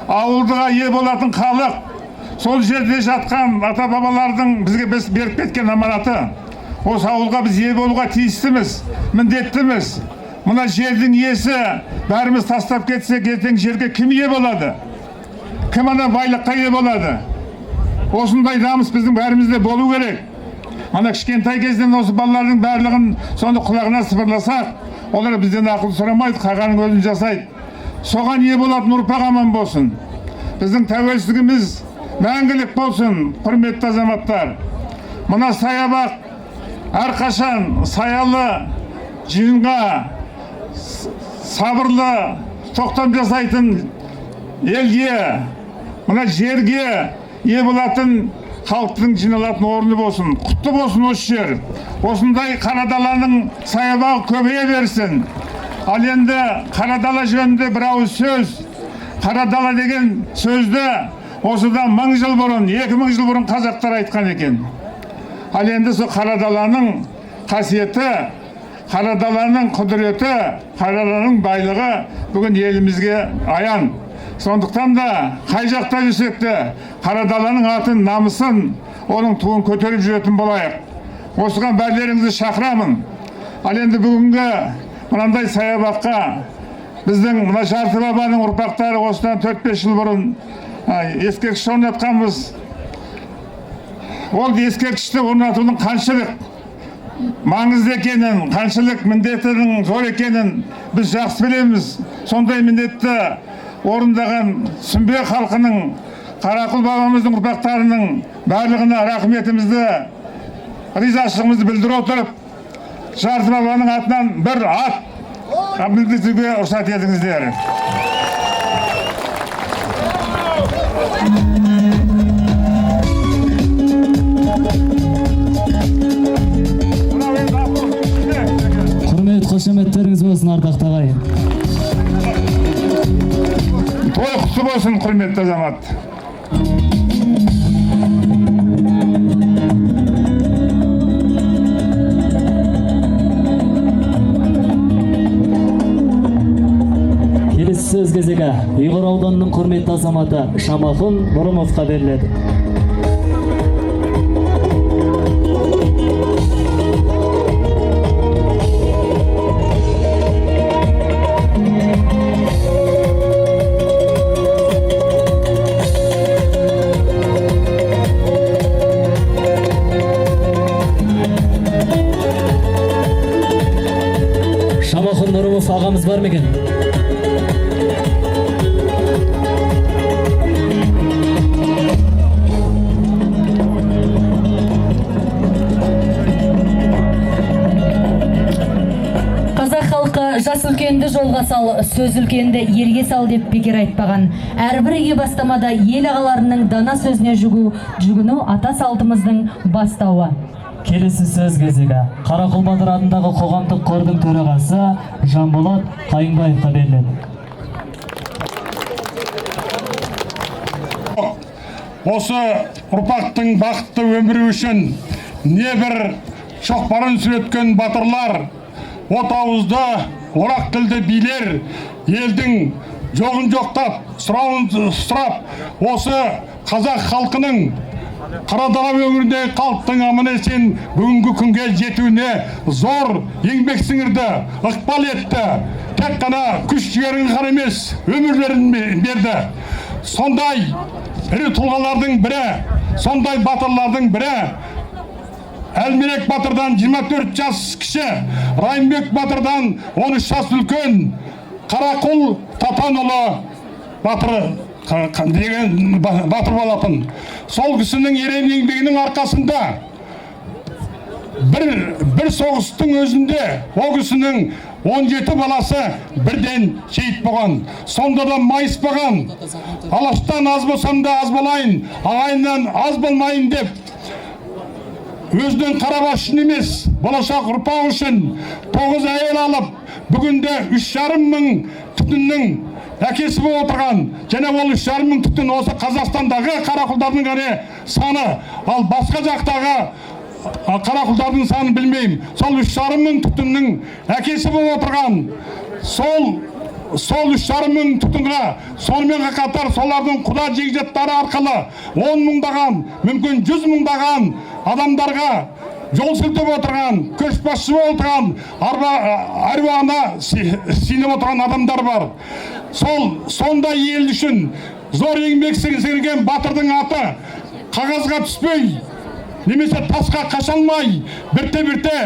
ауылдыға ие болатын халық, сол жерде жатқан ата-бабалардың бізге беріп кеткен аманаты. Осы ауылға біз ие болуға тиістіміз, міндеттіміз. Мына жердің иесі бәріміз тастап кетсек, ертең жерге кім ие болады? Кім ана байлыққа ие болады? Осындай намыс біздің бәрімізде болу керек. Ана кішкентай кезден осы балалардың барлығын соны құлағына сыбырласақ, олар бізден ақыл сұрамайды, қағаның өзін жасайды. Соған ие болатын ұрпақ аман болсын. Біздің тәуелсіздігіміз мәңгілік болсын, құрметті азаматтар. Мына саябақ әрқашан саялы жиынға сабырлы тоқтам жасайтын елге, мына жерге ие болатын халықтың жиналатын орны болсын. Құтты болсын осы жер. Осындай Қарадаланың саябағы көбейе берсін. Ал енді Қарадала жөнінде бір ауыз сөз. Қарадала деген сөзді осыдан 1000 жыл бұрын, 2000 жыл бұрын қазақтар айтқан екен. Ал енді сол Қарадаланың қасиеті, Қарадаланың құдіреті, Қарадаланың байлығы бүгін елімізге аян. Сондықтан да қай жақта жүрсек те Қарадаланың атын, намысын, оның туын көтеріп жүретін болайық. Осыған бәрлеріңізді шақырамын. Ал енді бүгінгі мынандай саябаққа біздің мына Жарты бабаның ұрпақтары осыдан 4-5 жыл бұрын ескерткіш орнатқанбыз. Ол ескерткішті орнатудың қаншалық маңызды екенін, қаншалық міндетінің зор екенін біз жақсы білеміз. Сондай міндетті орындаған Сүмбе халқының, Қарақұл бабамыздың ұрпақтарының барлығына рахметімізді, ризашылығымызды білдіре отырып, Жарты бабаның атынан бір ат мінгізуге рұқсат етіңіздер. Құрмет, қошеметтеріңіз болсын, ардақты ағайын. Той құтты болсын. болсын, құрметті азамат. Келесі сөз кезегі Ұйғыр ауданының құрметті азаматы Шамахун Нұрымовқа беріледі. Шамахун Нұрымов ағамыз бар ма екен? Жас үлкенді жолға сал, сөз үлкенді елге сал деп бекер айтпаған. Әрбір игі бастамада ел ағаларының дана сөзіне жүгіну ата салтымыздың бастауы. Келесі сөз кезегі Қарақұл Батыр атындағы қоғамдық қордың төрағасы Жанболат Қайыңбаевқа беріледі. Осы ұрпақтың бақытты өмірі үшін небір шоқпарын сүреткен батырлар, от ауызды, орақ тілді билер елдің жоғын жоқтап, сұрауын сұрап, осы қазақ халқының Қарадала өңіріндегі халықтың аман-есен бүгінгі күнге жетуіне зор еңбек сіңірді, ықпал етті. Тек қана күш-жігерін ғана емес, өмірлерін берді. Сондай ірі тұлғалардың бірі, сондай батырлардың бірі Әлмерек Батырдан 24 жас кіші, Райымбек Батырдан 13 жас үлкен Қарақұл Татанұлы Батыр деген батыр болатын. Сол кісінің ерен еңбегінің арқасында бір соғыстың өзінде о кісінің 17 баласы бірден шейіт болған. Сонда да майыспаған. Алаштан аз болсам да аз болайын, ағайыннан аз болмайын деп өзінің қарабас үшін емес, болашақ ұрпақ үшін 9 әйел алып, бүгінде 3,5 мың түтіннің әкесі болып отырған, және ол 3,5 мың түтін осы Қазақстандағы қарақұлдардың ғана саны, ал басқа жақтағы қарақұлдардың санын білмеймін. Сол 3,5 мың түтіннің әкесі болып отырған, сол 3,5 мың түтінға, сонымен қатар солардың құда жекжаттары арқылы 10 мыңдаған, мүмкін 100 мыңдаған адамдарға жол сілтеп отырған, көшбасшы болып отырған, аруағына сеніп отырған адамдар бар. Сондай ел үшін зор еңбек сіңірген батырдың аты қағазға түспей, немесе тасқа қашалмай, бірте-бірте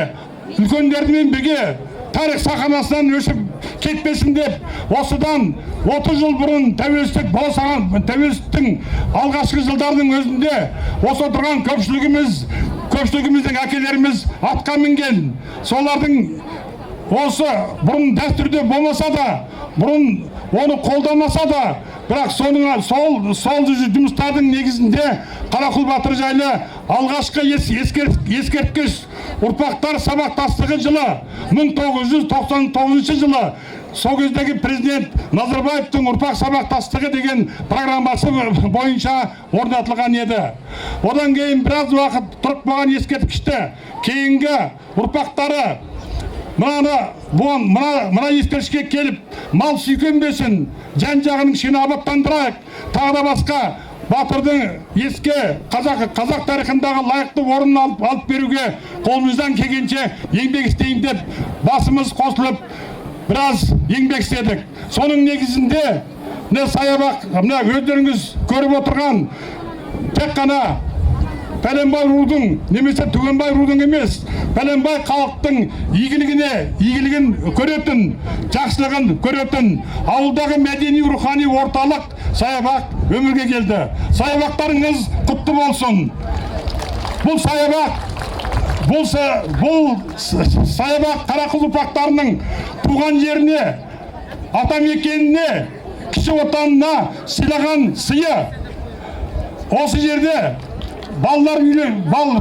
үлкендермен бірге тарих сахнасынан өшіп кетпесін деп, осыдан 30 жыл бұрын тәуелсіздіктің алғашқы жылдарының өзінде осы отырған көпшілігіміздің әкелеріміз атқа мінген. Солардың осы бұрын дәстүрде болмаса да, бұрын оны қолдамаса да, бірақ сол жұмыстардың негізінде Қарақұл Батыр жайлы алғашқы ескерткіш ұрпақтар сабақтастығы жылы 1999 жылы сол кездегі президент Назарбаевтың ұрпақ сабақтастығы деген программасы бойынша орнатылған еді. Одан кейін біраз уақыт тұрып болған ескерткішті кейінгі ұрпақтары мына ескерткішке келіп мал сүйкенбесін, жан-жағының ішін абаттандырайық, тағы да басқа батырдың еске қазақ тарихындағы лайықты орнын алып беруге қолымыздан келгенше еңбек істейін деп басымыз қосылып біраз еңбек істедік. Соның негізінде саябақ, мына өздеріңіз көріп отырған, тек қана Пәленбай рудың, немесе Түгенбай рудың емес, Пәленбай халықтың игілігін көретін, жақсылығын көретін ауылдағы мәдени рухани орталық саябақ өмірге келді. Саябақтарыңыз құтты болсын. Бұл саябақ Қарақұл ұрпақтарының туған жеріне, атамекеніне, кіші отанына сыйлаған сыйы. Осы жерде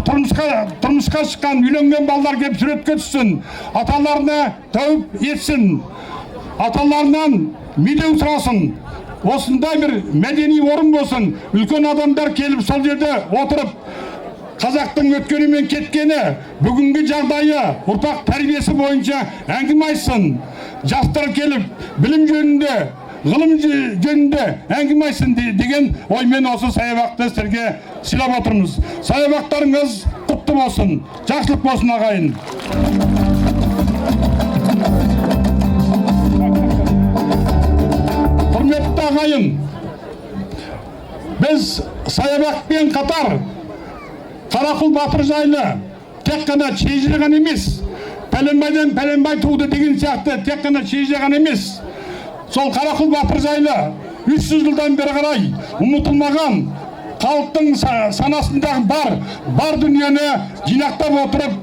тұрмысқа шыққан үйленген балалар келіп суретке түссін, аталарына тәуіп етсін, аталарынан медеу сұрасын. осындай бір мәдени орын болсын, үлкен адамдар келіп сол жерде отырып қазақтың өткені мен кеткені, бүгінгі жағдайы, ұрпақ тәрбиесі бойынша әңгіме айтсын. Жастар келіп білім жөнінде, ғылым жөнінде әңгіме айтсын деген оймен осы саябақты сіздерге сыйлап отырмыз. Саябақтарыңыз құтты болсын, жақсылық болсын ағайын. Құрметті ағайын, біз саябақпен қатар Қарақұл батыр жайлы тек қана шежіре ғана емес, пәленбайдан пәленбай туды деген сияқты тек қана шежіре ғана емес, сол Қарақұл батыр жайлы 300 жылдан бері қарай ұмытылмаған халықтың санасындағы бар дүниені жинақтап отырып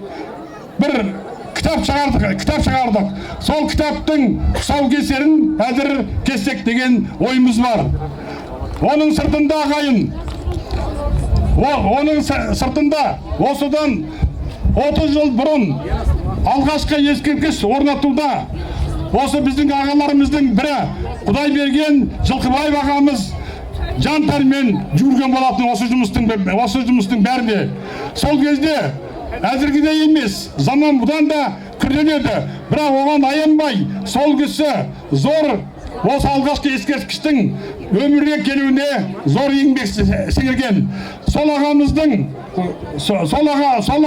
бір кітап шығардық. Сол кітаптың тұсаукесерін әзір кессек деген ойымыз бар. Оның сыртында ағайын, оның сыртында осыдан 30 жыл бұрын алғашқы ескерткіш орнатуда осы біздің ағаларымыздың бірі Құдайберген Жылқыбаев ағамыз жан тәнімен жүрген болатын осы жұмыстың бәріне. Сол кезде әзіргідей емес, заман бұдан да күрделеді, бірақ оған аянбай сол кісі зор осы алғашқы ескерткіштің өмірге келуіне зор еңбек сіңірген. Сол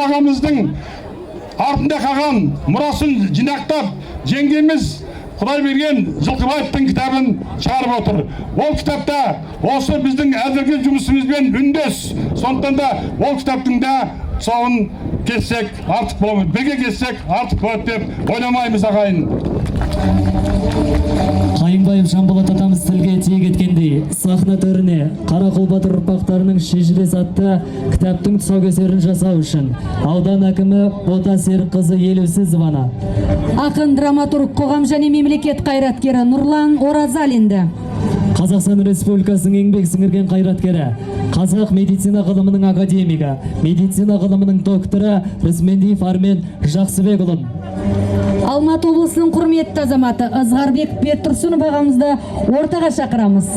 ағамыздың артында қалған мұрасын жинақтап жеңгеміз Құдайберген Жылқыбаевтың кітабын шығарып отыр. Ол кітапта осы біздің әзіргі жұмысымызбен үндес. Сондықтан да ол кітаптың да тұсауын кессек артық болады, бірге кессек артық болады деп ойламаймыз ағайын. Қайыңбайым Жанболат атамыз тілге тиек еткендей, сахна төріне Қарақұл батыр ұрпақтарының шежіресі атты кітаптың тұсаукесерін жасау үшін аудан әкімі Бота Серікқызы Елеусізованы, Ақын, драматург, қоғам және мемлекет қайраткері Нұрлан Оразалинді, Қазақстан Республикасының еңбек сіңірген қайраткері, Қазақ медицина ғылымының академигі, медицина ғылымының докторы Рысмендиев Армен Жақсыбекұлын, Алматы облысының құрметті азаматы Ызғарбек Бектұрсынов ағамызды ортаға шақырамыз.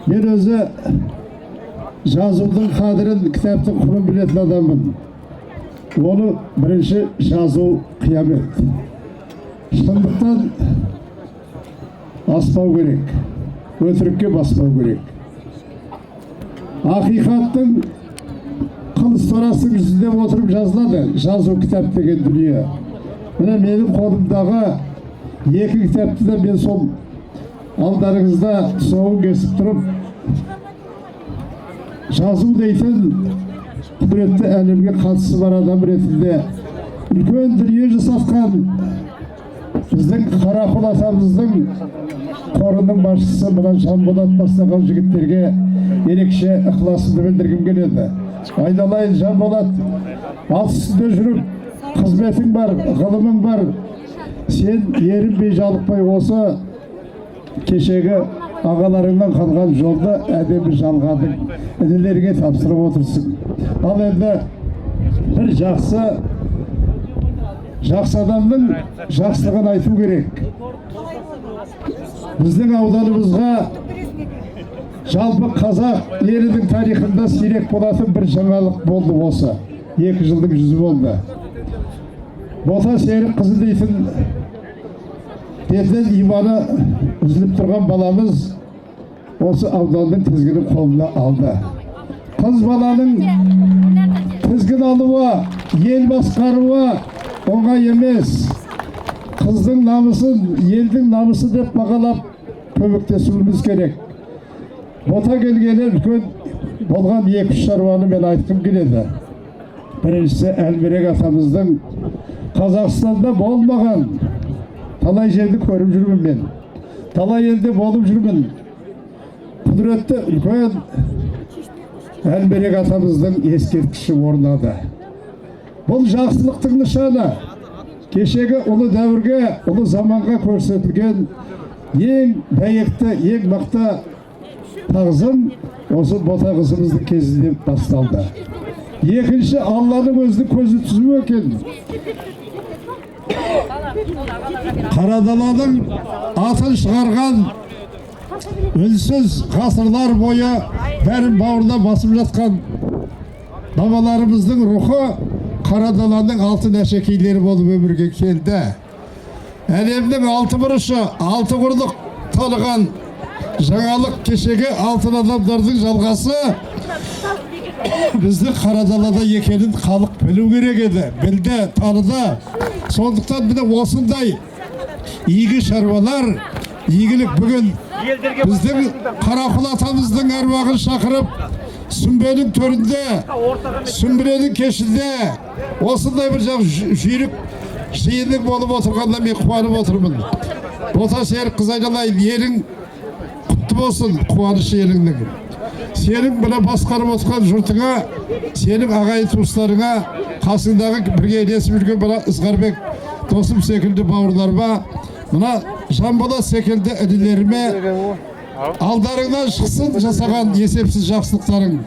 Мен өзі жазудың қадірін, кітаптың құнын білетін адаммын. Оны бірінші жазу қиямет. Шындықтан аспау керек, өтірікке баспау керек. Ақиқаттың қылыс сорасының жүзінде отырып жазылады, жазу кітап деген дүние. Міне менің қолымдағы екі кітапты да мен сол алдарыңызда тұсауын кесіп тұрып, жазу дейтін құдіретті әлемге қатысы бар адам ретінде үлкен дүние жасатқан біздің Қарақұл атамыздың қорының басшысы мына Жанболат бастаған жігіттерге ерекше ықыласымды білдіргім келеді. Айналайын Жанболат, ат үстінде жүріп, қызметің бар, ғылымың бар. Сен ерінбей жалықпай осы кешегі ағаларыңнан қалған жолды әдемі жалғадың, інілерге тапсырып отырсың. Ал енді бір жақсы адамның жақсылығын айту керек. Біздің ауданымызға жалпы қазақ елінің тарихында сирек болатын бір жаңалық болды осы. 2 жылдың жүзі болды. Бота Серік қызы дейтін бетінен иманы үзіліп тұрған баламыз осы ауданның тізгінін қолына алды. Қыз баланың тізгін алуы, ел басқаруы оңай емес. Қыздың намысын, елдің намысы деп бағалап көмектесуіміз керек. Бота келгені үлкен болған 2-3 шаруаны мен айтқым келеді. Біріншісі Әлмерек атамыздың Қазақстанда болмаған талай жерді көріп жүрмін мен. Талай елде болып жүрмін. Құдіретті үлкен Әлмерек атамыздың ескерткіші орнады. Бұл жақсылықтың нышаны. Кешегі ұлы дәуірге, ұлы заманға көрсетілген ең дәйекті, ең мықты тағзым осы Бота қызымыздың кезінде басталды. Екінші, Алланың өзінің көзі түзу екен. Қарадаланың атын шығарған үнсіз ғасырлар бойы бәрін бауырына басып жатқан бабаларымыздың рухы Қарадаланың алтын әшекейлері болып өмірге келді. Әлемнің 6 бұрышы, 6 құрлық толған жаңалық кешегі алтын адамдардың жалғасы бізді Қарадалада екенін халық білу керек еді. Білді, таныды. Сондықтан міне осындай игі шаруалар, игілік бүгін біздің Қарақұл атамыздың әруағын шақырып, сүмбенің төрінде, сүмбіренің кешінде осындай бір жүйрік жиынның болып отырғанда мен қуанып отырмын. Бота Серік қыз айналайын, елің құтты болсын, қуанышы еліңнің. Сенің мына басқарып отырған жұртыңа, сенің ағайын туыстарыңа, қасыңдағы бірге ілесіп жүрген бала Ызғарбек досым секілді бауырларыма, мына Жанболат секілді інілеріме алдарыңнан шықсын жасаған есепсіз жақсылықтарың.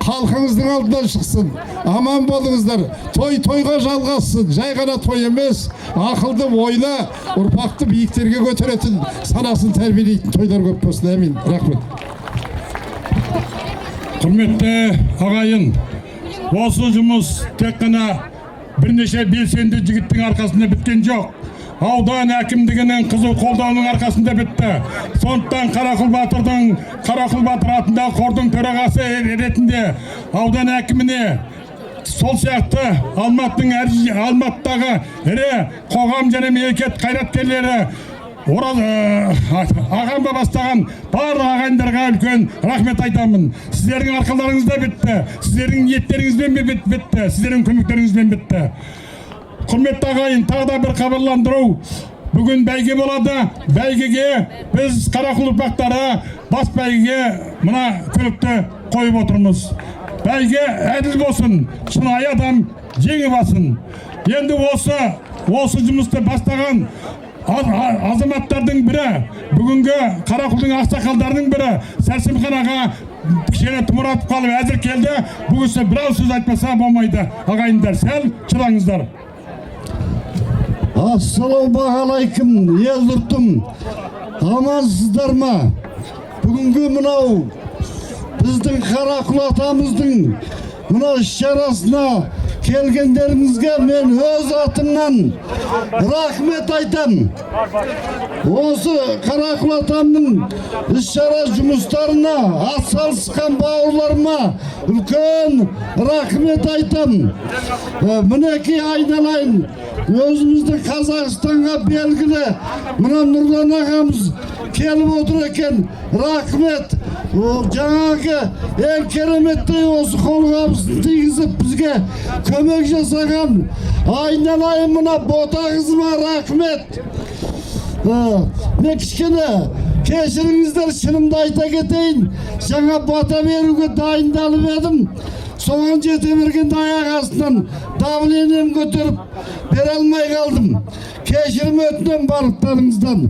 Халқыңыздың алдынан шықсын. Аман болыңыздар. Той-тойға жалғассын. Жай ғана той емес, ақылды, ойлы, ұрпақты биіктерге көтеретін, санасын тәрбиелейтін тойлар көп болсын. Әмин. Рахмет. Құрметті ағайын, осы жұмыс тек қана бірнеше белсенді жігіттің арқасында біткен жоқ. Аудан әкімдігінің қызу қолдауының арқасында бітті. Сондықтан Қарақұл Батыр атындағы қордың төрағасы ретінде аудан әкіміне, сол сияқты Алматыдағы ірі қоғам және мемлекет қайраткерлері ағамға бастаған барлық ағайындарға үлкен рахмет айтамын. Сіздердің арқаларыңызда бітті, сіздердің ниеттеріңізбен бітті, сіздердің көмектеріңізбен бітті. Құрметті ағайын, тағы да бір хабарландыру. Бүгін бәйге болады. Бәйгеге біз Қарақұл ұрпақтары бас бәйгеге мына көлікті қойып отырмыз. Бәйге әділ болсын, шынайы адам жеңіп алсын. Енді осы жұмысты бастаған азаматтардың бірі, бүгінгі Қарақұлдың ақсақалдарының бірі Сәрсенхан аға кішкене тұмыратып қалып әзір келді. Бұл кісі біраз сөз айтпаса болмайды. Ағайындар, сәл шыдаңыздар. Ассалаумағалейкум, ел жұртым, амансыздар ма? Бүгінгі мынау біздің Қарақұл атамыздың мына іс-шарасына келгендеріңізге мен өз атымнан рахмет айтам. Осы Қарақұл атамның іс-шара жұмыстарына атсалысқан бауырларыма үлкен рахмет айтам. Мінекей айналайын, өзіміздің Қазақстанға белгілі мына Нұрлан ағамыз келіп отыр екен. Рахмет. Ол жаңағы ең кереметтей осы қолғабысын тигізіп бізге көмек жасаған айналайын мына бота қызыма рахмет. Мен кішкене кешіріңіздер, шынымды айта кетейін, жаңа бота беруге дайындалып едім. Соған жете бергенде аяқ астынан давлением көтеріп бере алмай қалдым. Кешірім өтінем барлықтарыңыздан.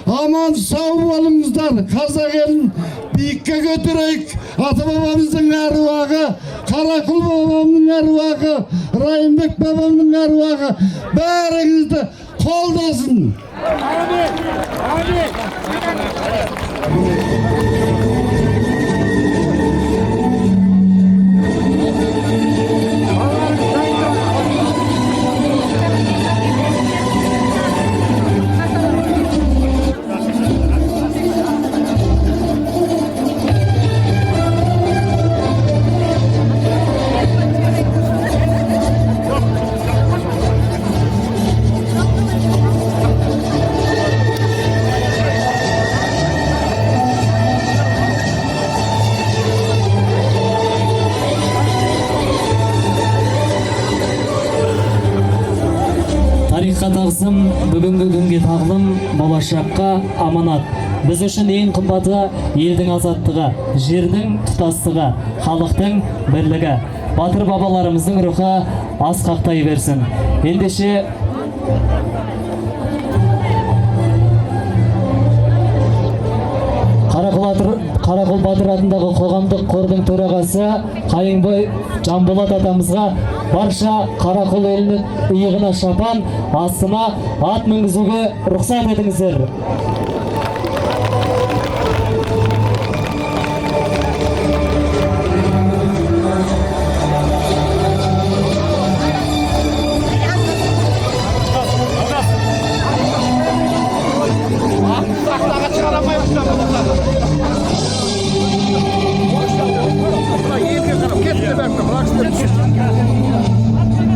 Аман сау болыңыздар. Қазақ елін биікке көтерейік. Ата бабамыздың әруағы, Қарақұл бабамның әруағы, Райымбек бабамның әруағы бәріңізді қолдасын. Тарихқа тағзым, бүгінгі күнге тағлым, болашаққа аманат. Біз үшін ең қымбаты елдің азаттығы, жердің тұтастығы, халықтың бірлігі. Батыр бабаларымыздың рухы асқақтай берсін. Ендеше Қарақұл Батыр атындағы қоғамдық қордың төрағасы Қайыңбай Жанболат атамызға барша Қарақұл елінің иығына шапан, астына ат мінгізуге рұқсат етіңіздер.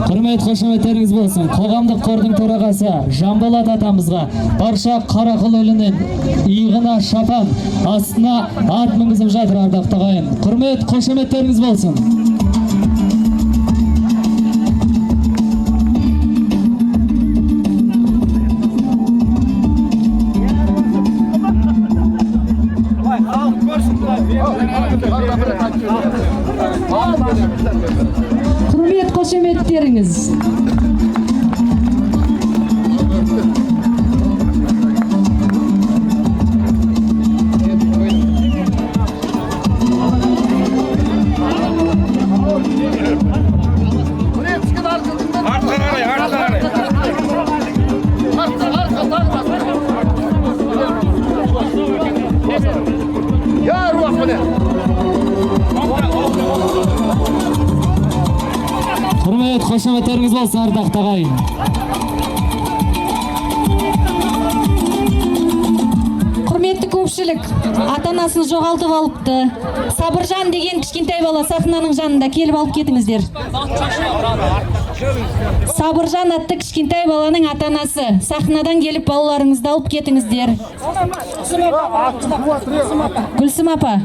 Құрмет қошеметтеріңіз болсын. Қоғамдық қордың төрағасы Жанболат атамызға барша Қарақұл елінің иығына шапан, астына ат мінгізіп жатыр ардақты ағайын. Құрмет қошеметтеріңіз болсын. Құрмет қошеметтеріңіз. Құрмет қошеметтеріңіз болсын ардақты ағайын. Құрметті көпшілік, ата-анасын жоғалтып алыпты. Сабыржан деген кішкентай бала сахнаның жанында, келіп алып кетіңіздер. Сабыржан атты кішкентай баланың ата-анасы сахнадан келіп балаларыңызды алып кетіңіздер. Гүлсім апа.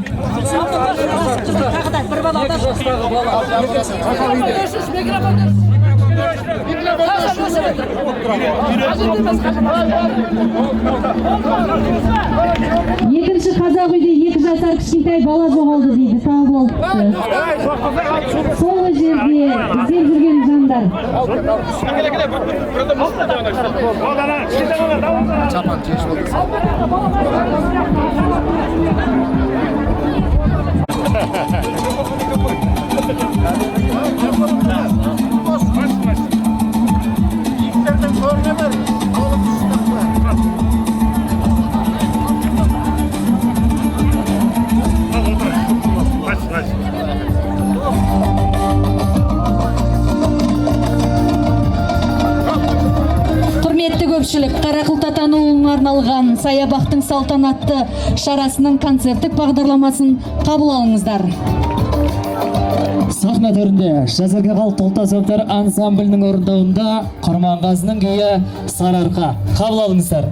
Екінші қазақ үйде 2 жасар кішкентай бала жоғалды дейді, тауып алыпты. Сол жерде іздеп жүрген жандар. Құрметті көпшілік, Қарақұл татануына арналған саябақтың салтанатты шарасының концерттік бағдарламасын қабыл алыңыздар. Сахна төрінде Жазырға Қалт ұлт-аспаптар ансамблінің орындауында Құрманғазының күйі Сарыарқа. Қабыл алыңыздар.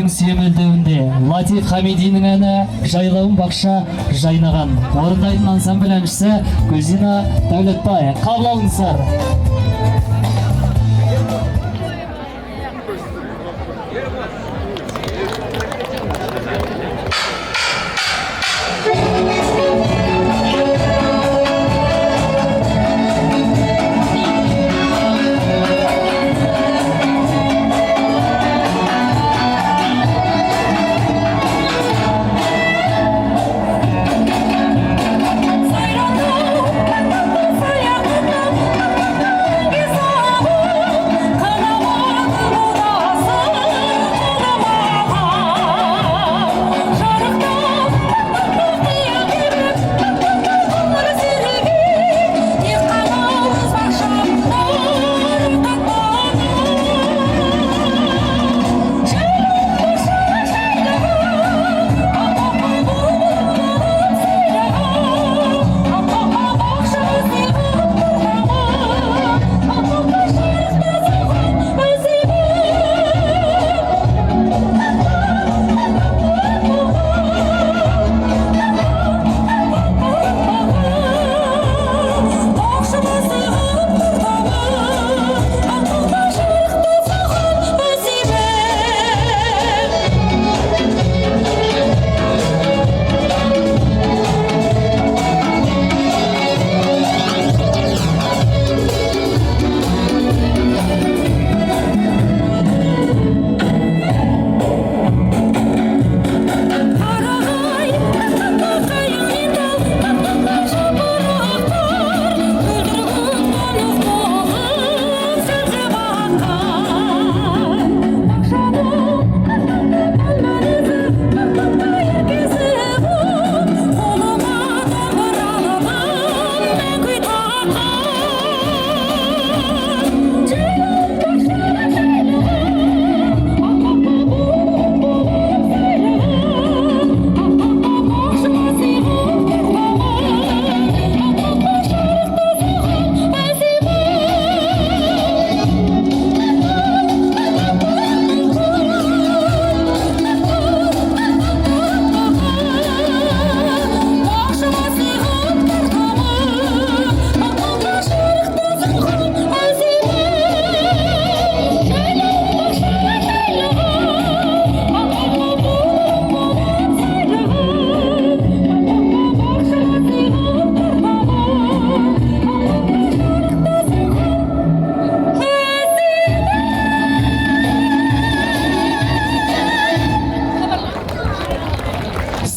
Көңілдің сүйемелдеуінде Латиф Хамидидің әні «Жайлауын бақша жайнаған». Орындайтын ансамбль әншісі Гүлзина Дәулетбай. Қабыл алыңыздар.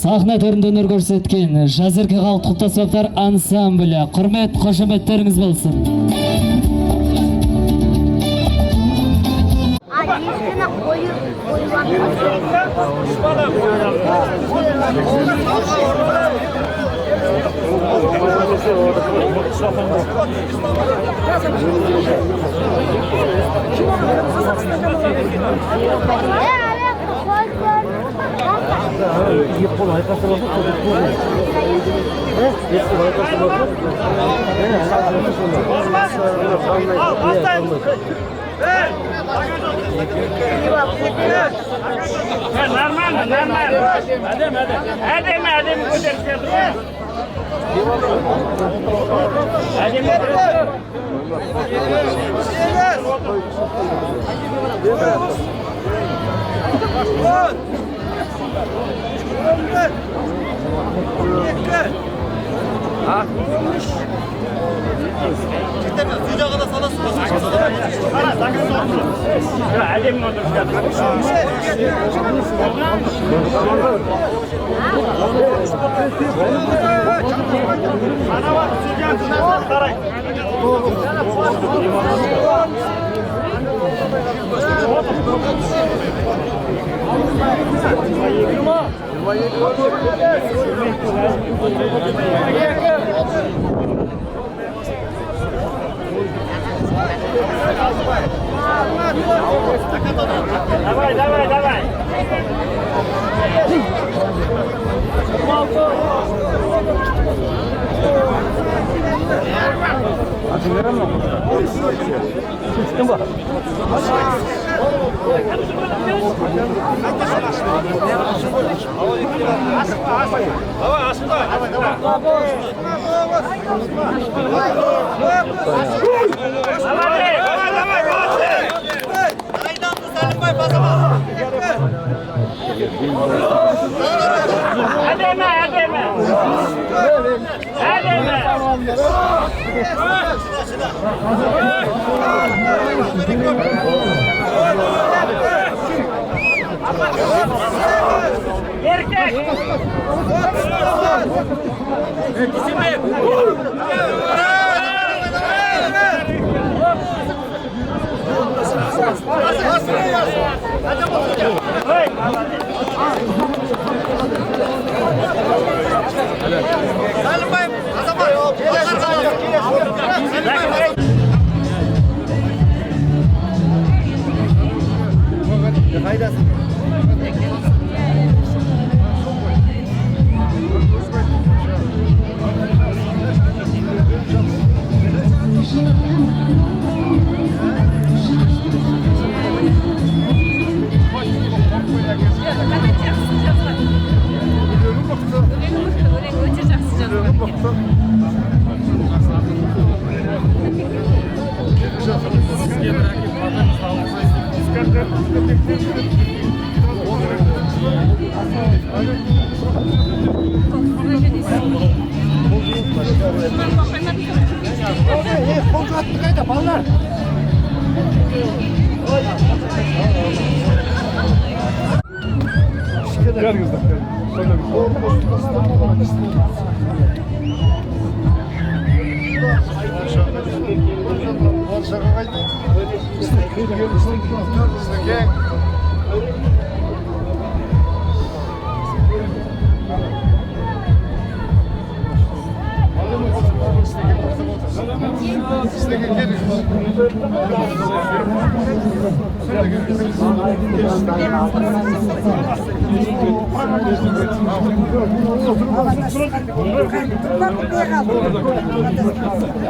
Сахна төрінде өнер көрсеткен Жазирке халықтық аспаптар ансамблі. Құрмет, қошеметтеріңіз болсын.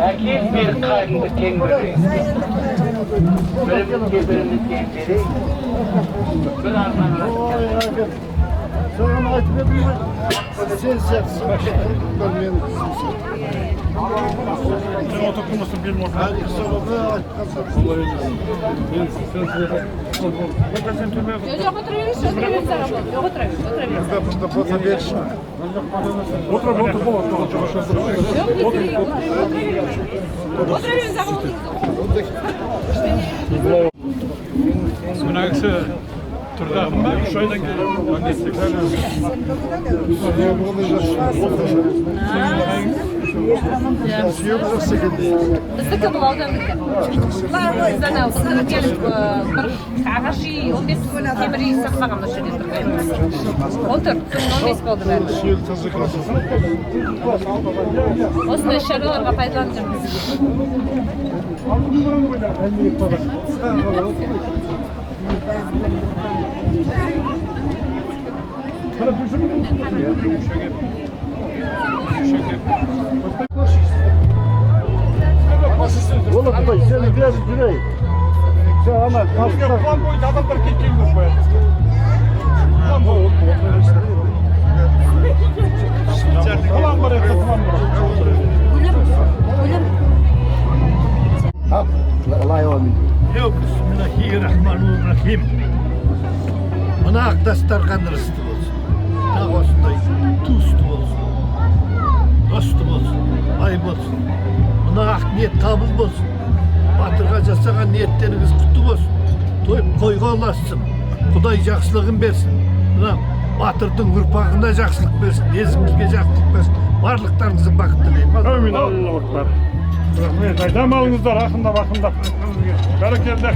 Әкем бер қайыңды тең көрейік. Бірімізге біріміз тең берейік. Bir арман арасында. Саған айтып едім ғой, сен сияқтысың. Мен Bizdeki bu audandaki. Bizden al. Bizden gelip bir ağaçı 15 temiri saklağımda şöyle durmayız. Otur. 15 oldu ben. Osman şarılarga paylanacağım. Oğlum Kutay, seni biraz yürüyün. Sen hemen kalkın. Plan boyunca adamlar kekilmiş bu hayatı. Plan boyunca. Tamam buraya katılan Hop, lay olmayın. Yok, Bismillahirrahmanirrahim. Mına aqdastargan rızkı olsun. Tağ osunday tustu olsun. Dostu olsun. Ayıp olsun. Mına aq niyet kabul olsun. Batırga jasagan niyetleriniz kutlu olsun. Toyup koyga ulaşsın. Kuday жақсылығын берсін. Mına batırdın ұрпағына жақсылық берсін. Ezimizге жақсылық берсін. Барлықтарыңыздың бақыт тілеймін. Әмин, Аллаху акбар. Рахмет, айдам алыңыздар, ақындап. Бәрекелді.